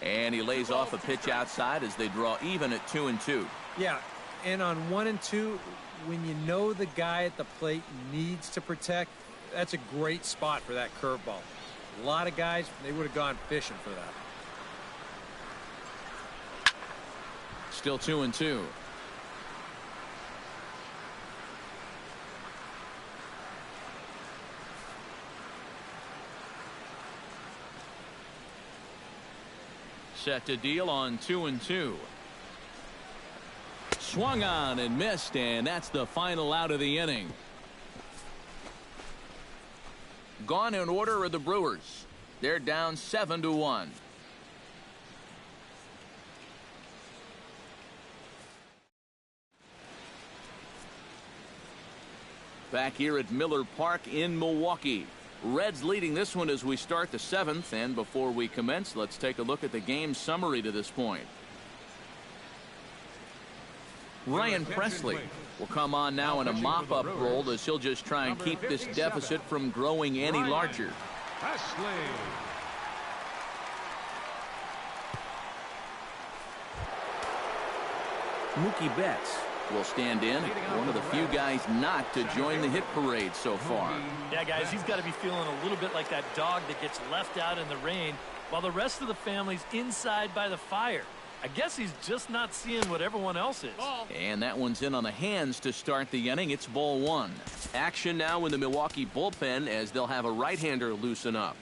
And he lays off a pitch outside as they draw even at 2-2. Yeah, and on 1-2, when you know the guy at the plate needs to protect, that's a great spot for that curveball. A lot of guys, they would have gone fishing for that. Still 2-2. Set to deal on 2-2. Swung on and missed, and that's the final out of the inning. Gone in order are the Brewers. They're down 7-1. Back here at Miller Park in Milwaukee. Reds leading this one as we start the 7th, and before we commence, let's take a look at the game summary to this point. Ryan Presley will come on now in a mop-up role as he'll just try and keep this deficit from growing any larger. Presley. Mookie Betts will stand in, one of the few guys not to join the hit parade so far. Yeah, guys, he's got to be feeling a little bit like that dog that gets left out in the rain while the rest of the family's inside by the fire. I guess he's just not seeing what everyone else is. And that one's in on the hands to start the inning. It's ball 1. Action now in the Milwaukee bullpen as they'll have a right-hander loosen up.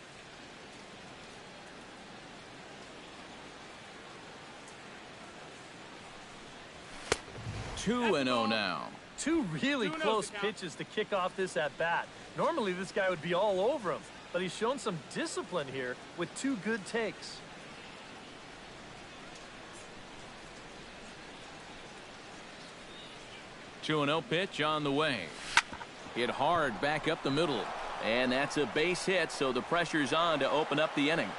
Two and 0 now. Two really close pitches to kick off this at-bat. Normally this guy would be all over him, but he's shown some discipline here with 2 good takes. Two and 0 pitch on the way. Hit hard back up the middle. And that's a base hit, so the pressure's on to open up the inning.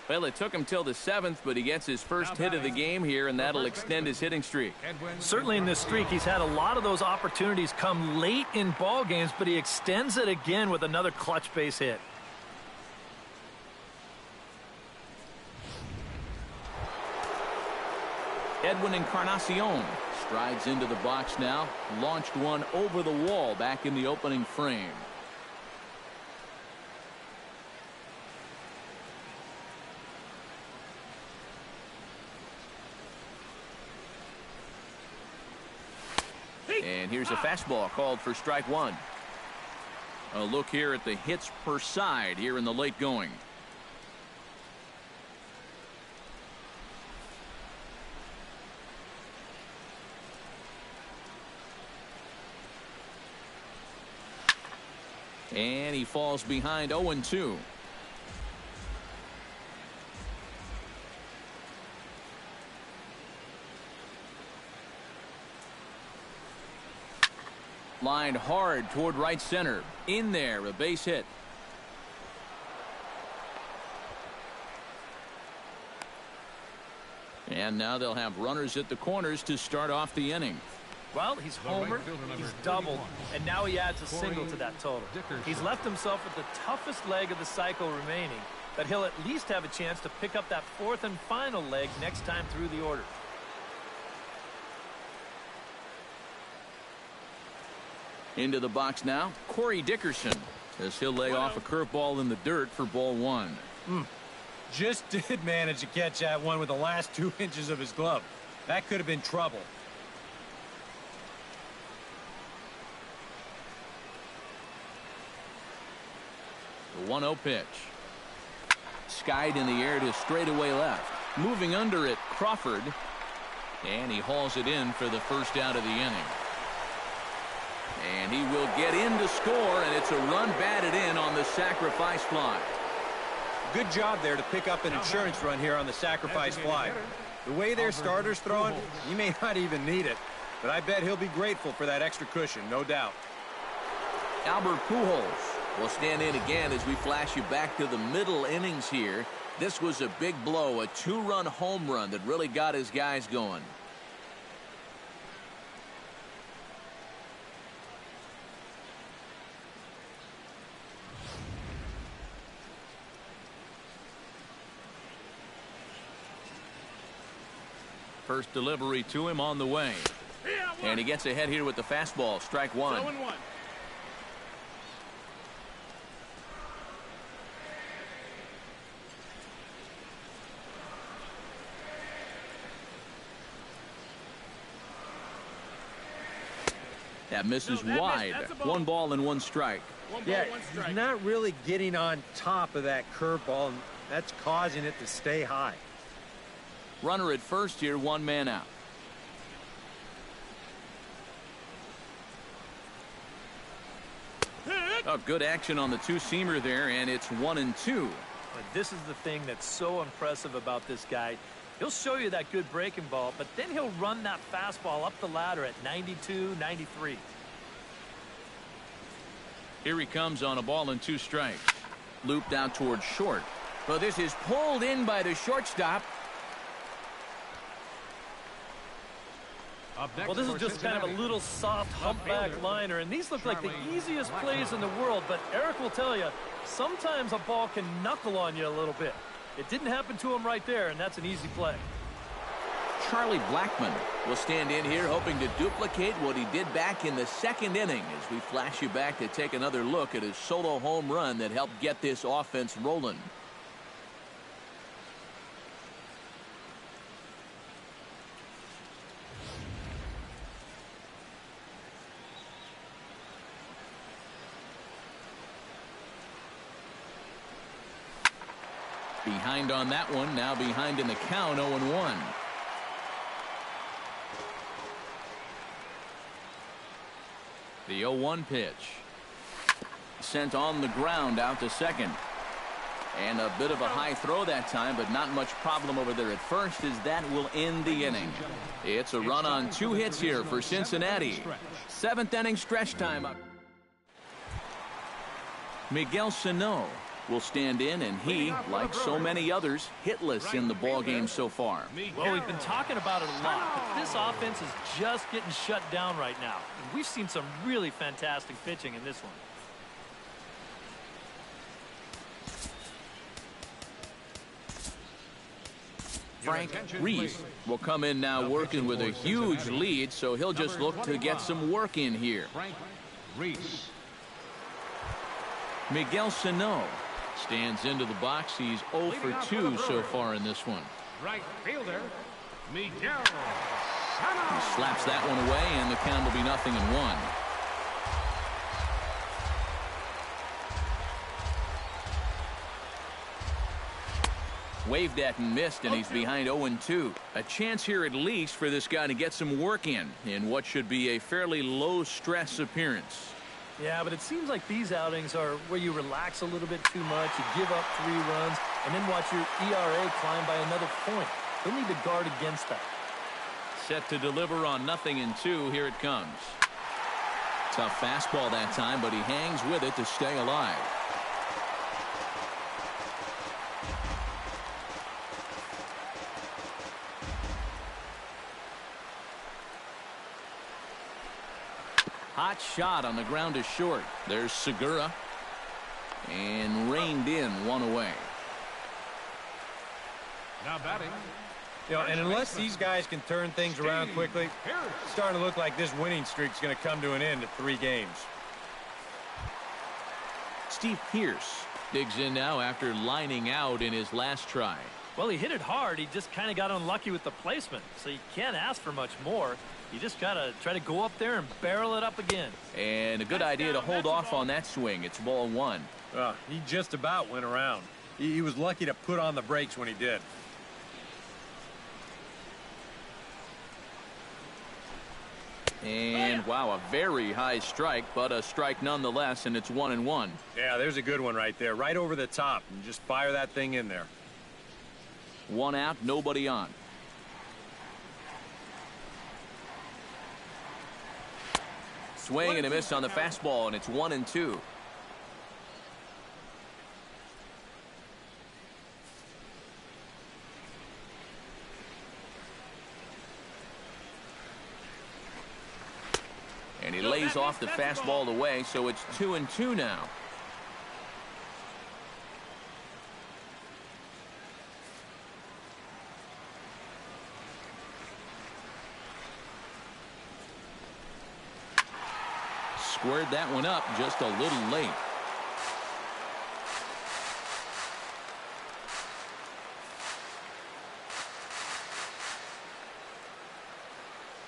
Well, it took him till the 7th, but he gets his first hit of the game here, and that'll extend his hitting streak. Certainly in this streak, he's had a lot of those opportunities come late in ball games, but he extends it again with another clutch base hit. Edwin Encarnacion strides into the box now. Launched one over the wall back in the opening frame. And here's a fastball called for strike 1. A look here at the hits per side here in the late going. And he falls behind 0-2. Lined hard toward right center. In there, a base hit. And now they'll have runners at the corners to start off the inning. Well, he's homered, he's doubled, and now he adds a single to that total. He's left himself with the toughest leg of the cycle remaining, but he'll at least have a chance to pick up that 4th and final leg next time through the order. Into the box now, Corey Dickerson, as he'll lay off a curveball in the dirt for ball 1. Just did manage to catch that one with the last 2 inches of his glove. That could have been trouble. The 1-0 pitch. Skied in the air to straightaway left. Moving under it, Crawford. And he hauls it in for the first out of the inning. And he will get in to score, and it's a run batted in on the sacrifice fly. Good job there to pick up an insurance run here on the sacrifice fly. The way their starter's throwing, he may not even need it, but I bet he'll be grateful for that extra cushion, no doubt. Albert Pujols will stand in again as we flash you back to the middle innings here. This was a big blow, a 2-run home run that really got his guys going. First delivery to him on the way. And he gets ahead here with the fastball. Strike 1. 0-1. That misses wide. That's a ball. 1 ball and 1 strike. Yeah, 1 strike. he's not really getting on top of that curveball, and that's causing it to stay high. Runner at first here, 1 man out. Oh, good action on the 2-seamer there, and it's 1-2. This is the thing that's so impressive about this guy. He'll show you that good breaking ball, but then he'll run that fastball up the ladder at 92, 93. Here he comes on a ball and 2 strikes. Looped out towards short. Well, this is pulled in by the shortstop. Well, this is just kind of a little soft humpback liner, and these look like the easiest plays in the world, but Eric will tell you, sometimes a ball can knuckle on you a little bit. It didn't happen to him right there, and that's an easy play. Charlie Blackmon will stand in here hoping to duplicate what he did back in the 2nd inning as we flash you back to take another look at his solo home run that helped get this offense rolling. Behind on that one, now behind in the count, 0-1. The 0-1 pitch. Sent on the ground out to second. And a bit of a high throw that time, but not much problem over there at first, as that will end the inning. It's a run on 2 hits here for Cincinnati. 7th inning stretch time. Miguel Sano will stand in, and he, like so many others, hitless in the ball game so far. Well, we've been talking about it a lot, but this offense is just getting shut down right now. And we've seen some really fantastic pitching in this one. Frank Reese will come in now working with a huge lead, so he'll just look to get some work in here. Frank Reese. Miguel Sano stands into the box. He's 0 for 2 so far in this one. Right fielder, Miguel He Sano. slaps that one away, and the count will be 0-1. Waved at and missed, and he's behind 0-2. A chance here at least for this guy to get some work in what should be a fairly low-stress appearance. Yeah, but it seems like these outings are where you relax a little bit too much, you give up 3 runs, and then watch your ERA climb by another point. You'll need to guard against that. Set to deliver on 0-2. Here it comes. Tough fastball that time, but he hangs with it to stay alive. Hot shot on the ground is short. There's Segura. And reined in, 1 away. Now batting. You know, and unless these guys can turn things around quickly, it's starting to look like this winning streak's going to come to an end at 3 games. Steve Pearce digs in now after lining out in his last try. Well, he hit it hard. He just kind of got unlucky with the placement. So you can't ask for much more. You just got to try to go up there and barrel it up again. And a good idea to hold off on that swing. It's ball 1. He just about went around. He was lucky to put on the brakes when he did. And wow, a very high strike, but a strike nonetheless, and it's 1-1. Yeah, there's a good one right there, right over the top, and just fire that thing in there. 1 out, nobody on. Swing and a miss on the fastball, and it's 1-2. And he lays off the fastball away, so it's 2-2 now. Squared that one up just a little late.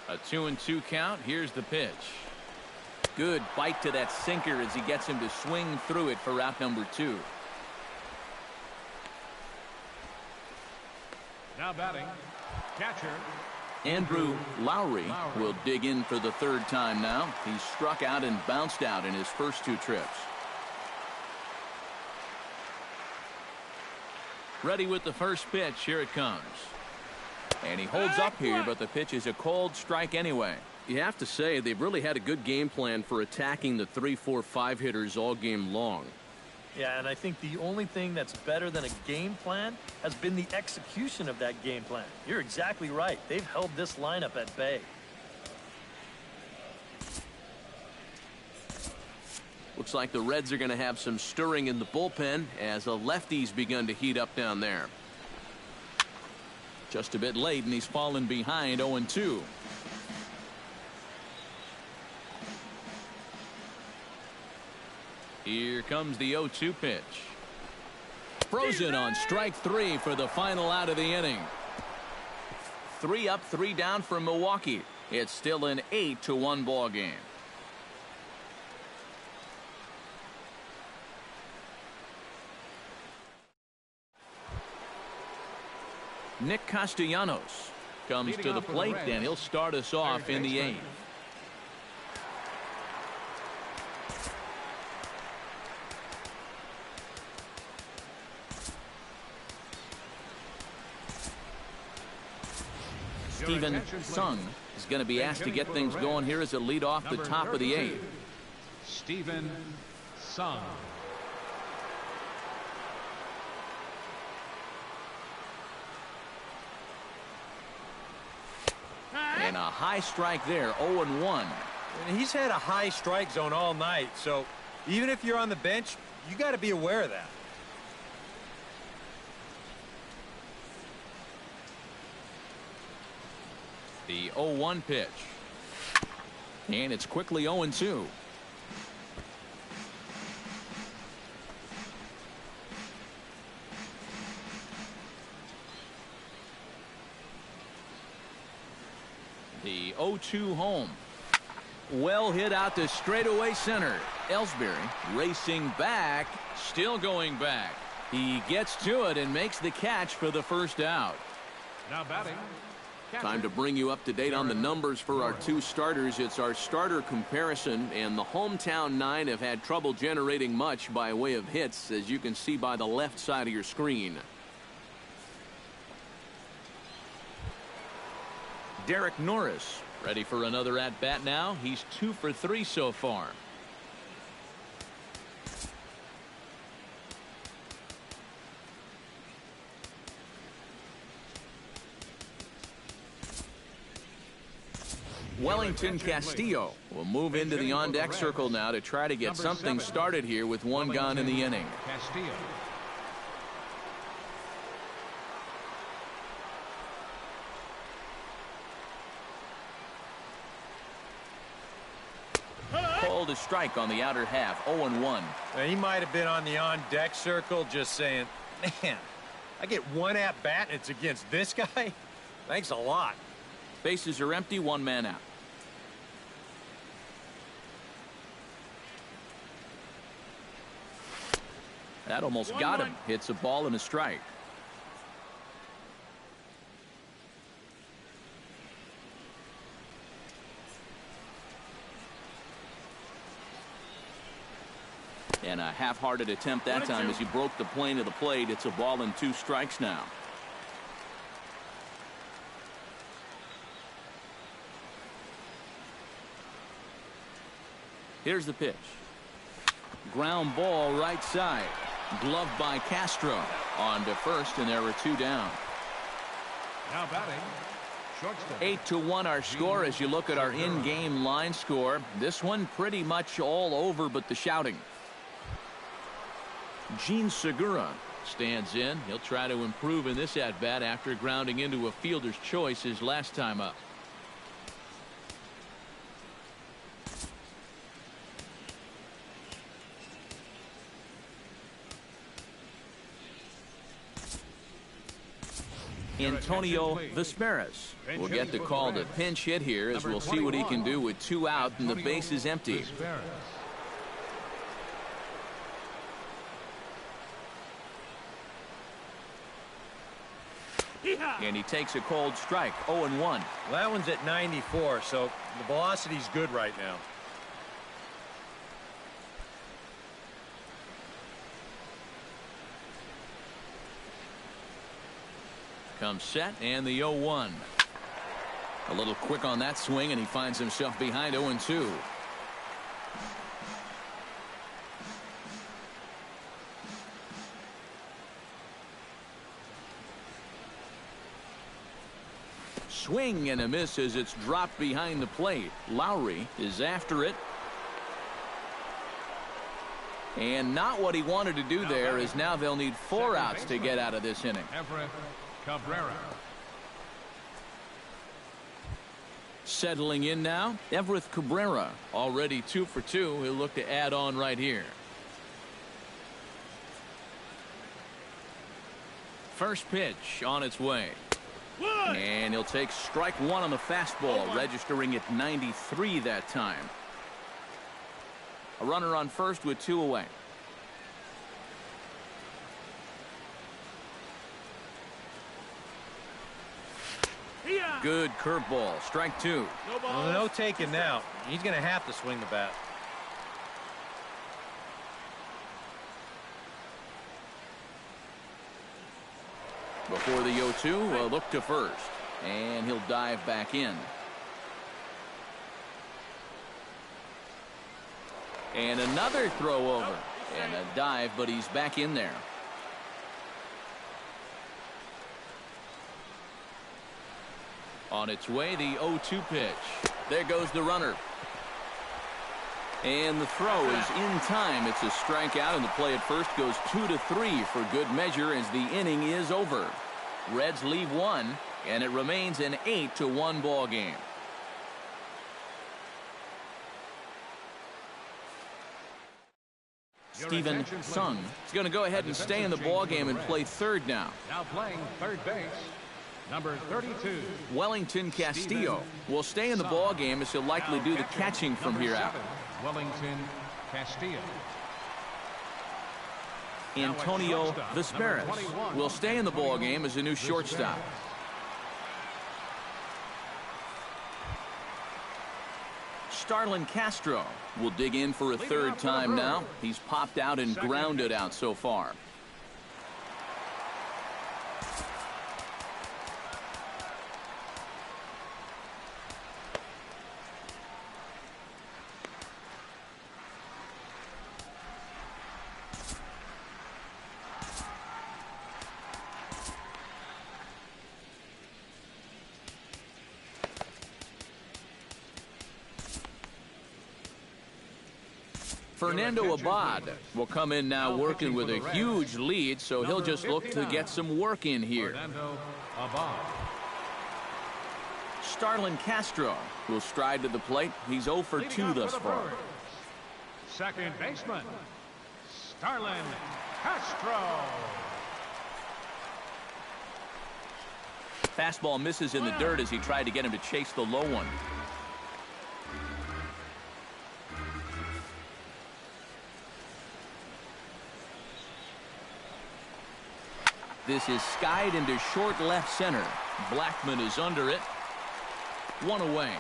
A 2-2 count. Here's the pitch. Good bite to that sinker as he gets him to swing through it for out number 2. Now batting, catcher. Andrew Lowry will dig in for the 3rd time now. He's struck out and bounced out in his first 2 trips. Ready with the first pitch. Here it comes. And he holds up here, but the pitch is a cold strike anyway. You have to say they've really had a good game plan for attacking the 3, 4, 5 hitters all game long. Yeah, and I think the only thing that's better than a game plan has been the execution of that game plan. You're exactly right. They've held this lineup at bay. Looks like the Reds are going to have some stirring in the bullpen as the lefty's begun to heat up down there. Just a bit late, and he's fallen behind 0-2. Here comes the 0-2 pitch. Frozen on strike 3 for the final out of the inning. 3 up, 3 down for Milwaukee. It's still an 8-1 ball game. Nick Castellanos comes to the plate, and he'll start us off in the 8th. Steven Sung is going to be asked to get things going here as a lead off the top of the 8th. Steven Sung. And a high strike there, 0-1. And he's had a high strike zone all night, so even if you're on the bench, you got to be aware of that. The 0-1 pitch. And it's quickly 0-2. The 0-2 home. Well hit out to straightaway center. Ellsbury racing back, still going back. He gets to it and makes the catch for the first out. Now batting. Time to bring you up to date on the numbers for our 2 starters. It's our starter comparison, and the hometown 9 have had trouble generating much by way of hits, as you can see by the left side of your screen. Derek Norris ready for another at-bat now. He's 2 for 3 so far. Wellington Castillo will move into the on-deck circle now to try to get something started here with 1 gone in the inning. Castillo. Called a strike on the outer half, 0-1. Now, he might have been on the on-deck circle just saying, man, I get 1 at-bat and it's against this guy? Thanks a lot. Bases are empty, 1 man out. That almost got him. Hits a ball and a strike. And a half-hearted attempt that time as he broke the plane of the plate. It's a ball and 2 strikes now. Here's the pitch. Ground ball right side. Gloved by Castro. On to first, and there were 2 down. Now batting. Shortstop. 8-1 our score as you look at our in-game line score. This one pretty much all over but the shouting. Gene Segura stands in. He'll try to improve in this at-bat after grounding into a fielder's choice his last time up. Antonio Vesperas will get the call to pinch hit here as we'll see what he can do with 2 out and the base is empty. And he takes a cold strike, 0-1. Well, that one's at 94, so the velocity's good right now. Comes set and the 0-1. A little quick on that swing, and he finds himself behind 0-2. Swing and a miss as it's dropped behind the plate. Lowry is after it. And not what he wanted to do there, as now they'll need 4 outs to get out of this inning. Cabrera. Settling in now, Everett Cabrera, already 2 for 2. He'll look to add on right here. First pitch on its way. And he'll take strike 1 on the fastball, registering at 93 that time. A runner on first with 2 away. Good curveball. Strike 2. Well, no taking now. He's going to have to swing the bat. Before the 0-2, a look to first. And he'll dive back in. And another throw over. And a dive, but he's back in there. On its way, the 0-2 pitch. There goes the runner. And the throw is in time. It's a strikeout, and the play at first goes 2-3 for good measure as the inning is over. Reds leave 1, and it remains an 8-1 ball game. Steven Sung is going to go ahead and stay in the ball game and play third now. Now playing third base, number 32. Wellington Castillo will stay in the ball game as he'll likely do the catching from here out. Wellington Castillo. Antonio Vesperis will stay in the ball game as a new shortstop. Starlin Castro will dig in for a third time now. He's popped out and grounded out so far. Fernando Abad will come in now working with a huge lead, so he'll just look to get some work in here. Starlin Castro will stride to the plate. He's 0 for 2 thus far. Second baseman, Starlin Castro. Fastball misses in the dirt as he tried to get him to chase the low one. This is skied into short left center. Blackman is under it. 1 away.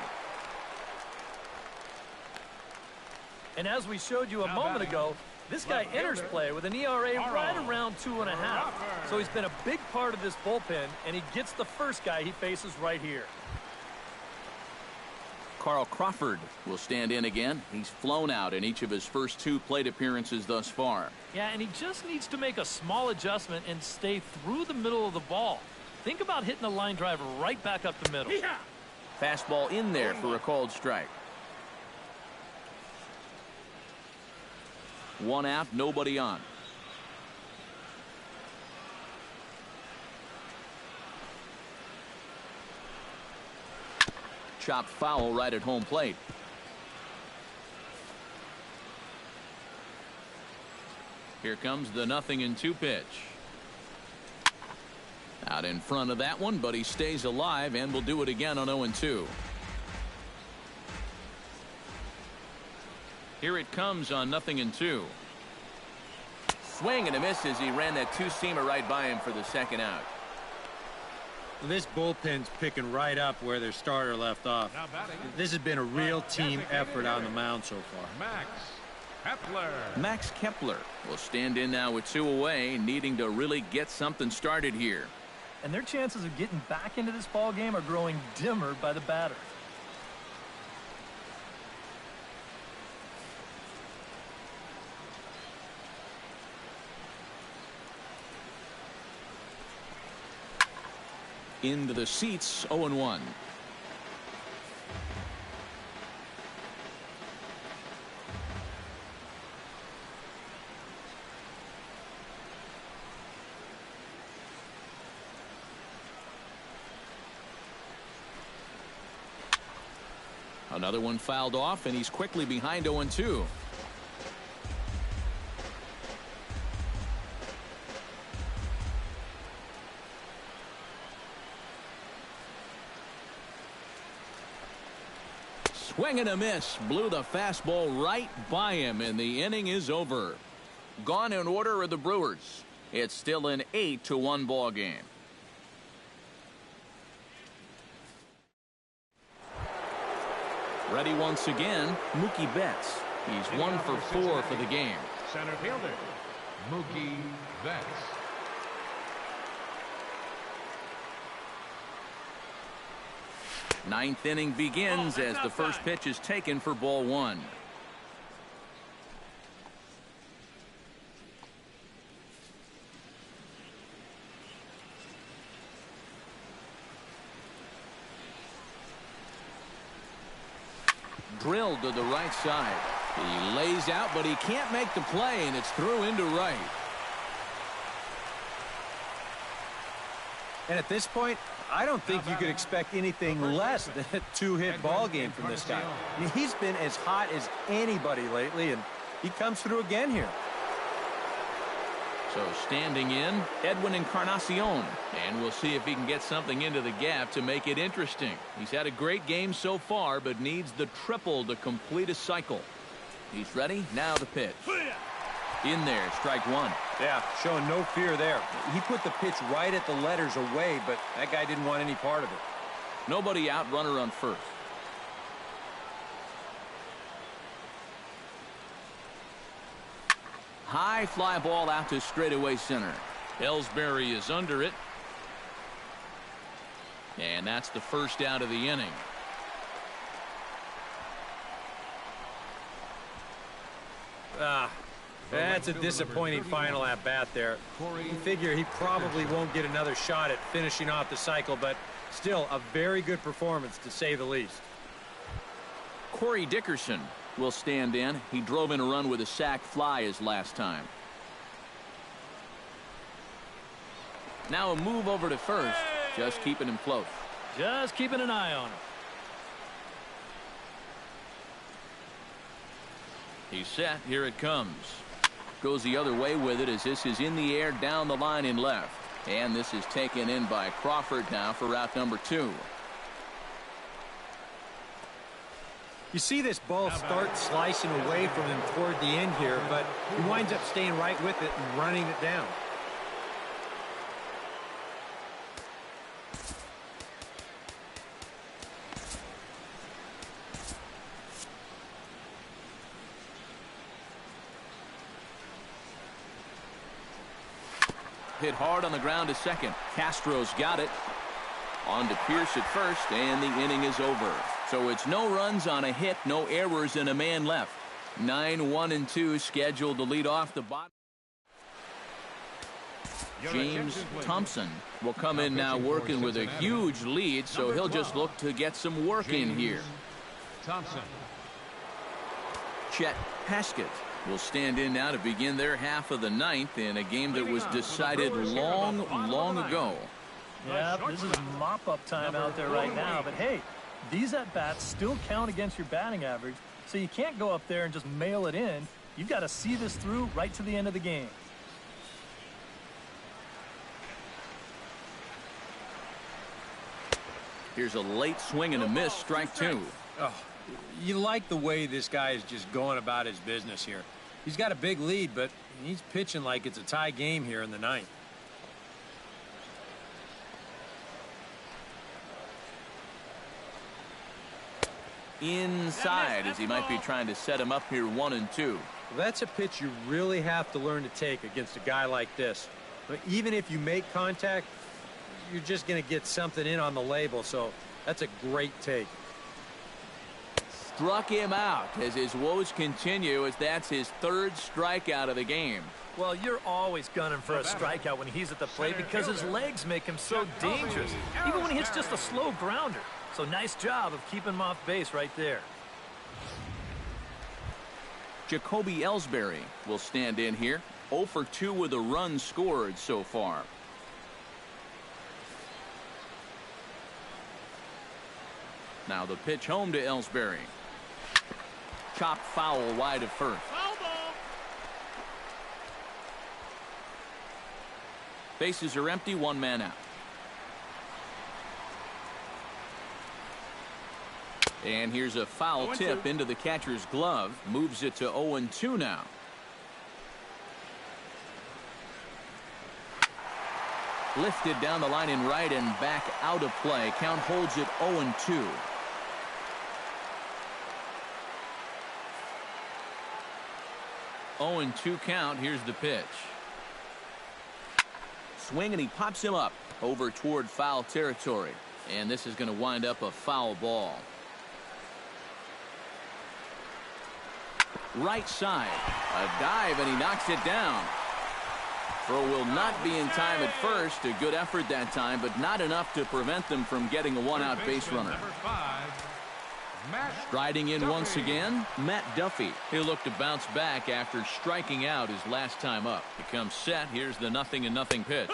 And as we showed you a moment ago, this guy enters play with an ERA right around 2.5. So he's been a big part of this bullpen, and he gets the first guy he faces right here. Carl Crawford will stand in again. He's flown out in each of his first 2 plate appearances thus far. Yeah, and he just needs to make a small adjustment and stay through the middle of the ball. Think about hitting a line drive right back up the middle. Yeah. Fastball in there for a called strike. 1 out, nobody on. Chopped foul right at home plate. Here comes the 0-2 pitch. Out in front of that one, but he stays alive and will do it again on 0-2. Here it comes on 0-2. Swing and a miss as he ran that 2-seamer right by him for the second out. This bullpen's picking right up where their starter left off. This has been a real team effort on the mound so far. Max Kepler will stand in now with 2 away, needing to really get something started here. and their chances of getting back into this ball game are growing dimmer by the batter. Into the seats, 0-1. Another one fouled off, and he's quickly behind 0-2. Swing and a miss. Blew the fastball right by him, and the inning is over. Gone in order are the Brewers. It's still an 8-1 ball game. Ready once again, Mookie Betts. He's 1 for 4 for the game. Center fielder, Mookie Betts. Ninth inning begins as the first pitch is taken for ball 1. Drilled to the right side. He lays out, but he can't make the play, and it's through into right. And at this point, I don't think you could expect anything less than a two-hit ball game from this guy. I mean, he's been as hot as anybody lately, and he comes through again here. So standing in, Edwin Encarnacion, and we'll see if he can get something into the gap to make it interesting. He's had a great game so far, but needs the triple to complete a cycle. He's ready. Now the pitch. In there, strike 1. Yeah, showing no fear there. He put the pitch right at the letters away, but that guy didn't want any part of it. Nobody out, runner on first. High fly ball out to straightaway center. Ellsbury is under it. And that's the first out of the inning. That's a disappointing final at bat there. You figure he probably won't get another shot at finishing off the cycle, but still a very good performance to say the least. Corey Dickerson will stand in. He drove in a run with a sac fly his last time. Now a move over to first, just keeping him close. Just keeping an eye on him. He's set. Here it comes. Goes the other way with it as this is in the air down the line in left. And this is taken in by Crawford now for route number 2. You see this ball start slicing away from him toward the end here, but he winds up staying right with it and running it down. Hit hard on the ground to second. Castro's got it. On to Pierce at first, and the inning is over. So it's no runs on a hit, no errors, and a man left. 9-1-2 scheduled to lead off the bottom. James Thompson will come in now working with a huge lead, so he'll just look to get some work in here. Thompson. Chet Haskett will stand in now to begin their half of the ninth in a game that was decided long ago. Yeah, this is mop-up time out there right now. But, hey, these at-bats still count against your batting average, so you can't go up there and just mail it in. You've got to see this through right to the end of the game. Here's a late swing and a miss, strike 2. Oh, you like the way this guy is just going about his business here. He's got a big lead, but he's pitching like it's a tie game here in the ninth. Inside as he might be trying to set him up here 1-2. Well, that's a pitch you really have to learn to take against a guy like this. But even if you make contact, you're just going to get something in on the label, so that's a great take. Struck him out as his woes continue, as that's his third strikeout of the game. Well, you're always gunning for a strikeout when he's at the plate because his legs make him so dangerous, even when he hits just a slow grounder. So nice job of keeping him off base right there. Jacoby Ellsbury will stand in here. 0 for 2 with a run scored so far. Now the pitch home to Ellsbury. Chopped foul wide of first. Foul ball. Bases are empty, one man out. And here's a foul tip into the catcher's glove. Moves it to 0-2 now. Lifted down the line in right and back out of play. Count holds it 0-2. Oh, 0-2 count. Here's the pitch. Swing, and he pops him up over toward foul territory. And this is going to wind up a foul ball. Right side. A dive, and he knocks it down. Throw will not be in time at first. A good effort that time, but not enough to prevent them from getting a one-out base runner. Striding in once again, Matt Duffy. He'll look to bounce back after striking out his last time up. He comes set. Here's the 0-0 pitch.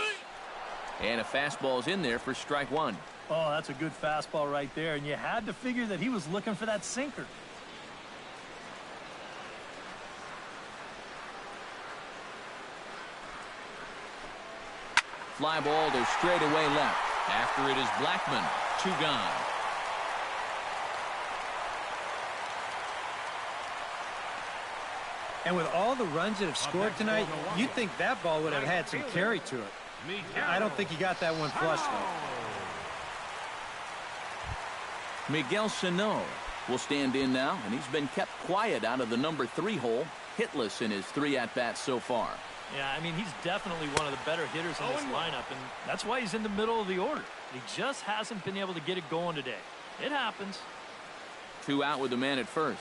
And a fastball's in there for strike one. Oh, that's a good fastball right there, and you had to figure that he was looking for that sinker. Fly ball to straightaway left. After it is Blackman. 2 gone. And with all the runs that have scored tonight, you'd think that ball would have had some carry to it. I don't think he got that one flush, though. Miguel Sano will stand in now, and he's been kept quiet out of the number 3 hole. Hitless in his 3 at-bats so far. Yeah, I mean, he's definitely one of the better hitters in this lineup, and that's why he's in the middle of the order. He just hasn't been able to get it going today. It happens. 2 out with the man at first.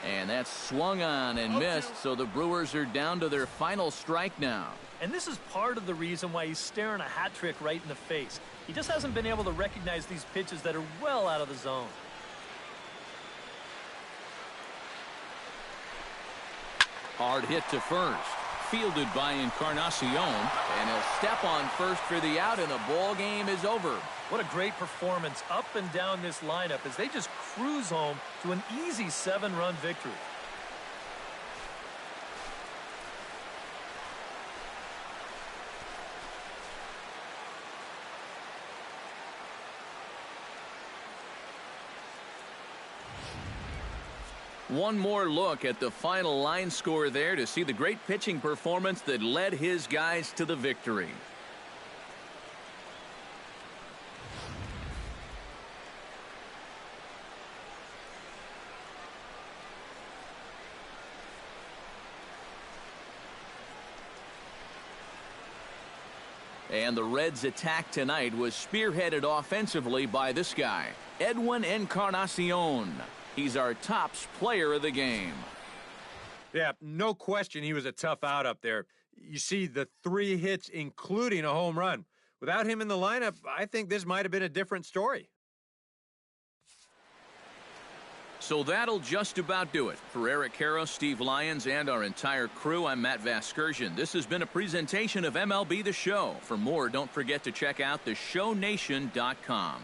And that's swung on and missed, so the Brewers are down to their final strike now. And this is part of the reason why he's staring a hat trick right in the face. He just hasn't been able to recognize these pitches that are well out of the zone. Hard hit to first. Fielded by Encarnacion. And he'll step on first for the out, and the ball game is over. What a great performance up and down this lineup as they just cruise home to an easy 7-run victory. One more look at the final line score there to see the great pitching performance that led his guys to the victory. And the Reds' attack tonight was spearheaded offensively by this guy, Edwin Encarnacion. He's our tops player of the game. Yeah, no question he was a tough out up there. You see the 3 hits, including a home run. Without him in the lineup, I think this might have been a different story. So that'll just about do it. For Eric Karros, Steve Lyons, and our entire crew, I'm Matt Vasgersian. This has been a presentation of MLB The Show. For more, don't forget to check out theshownation.com.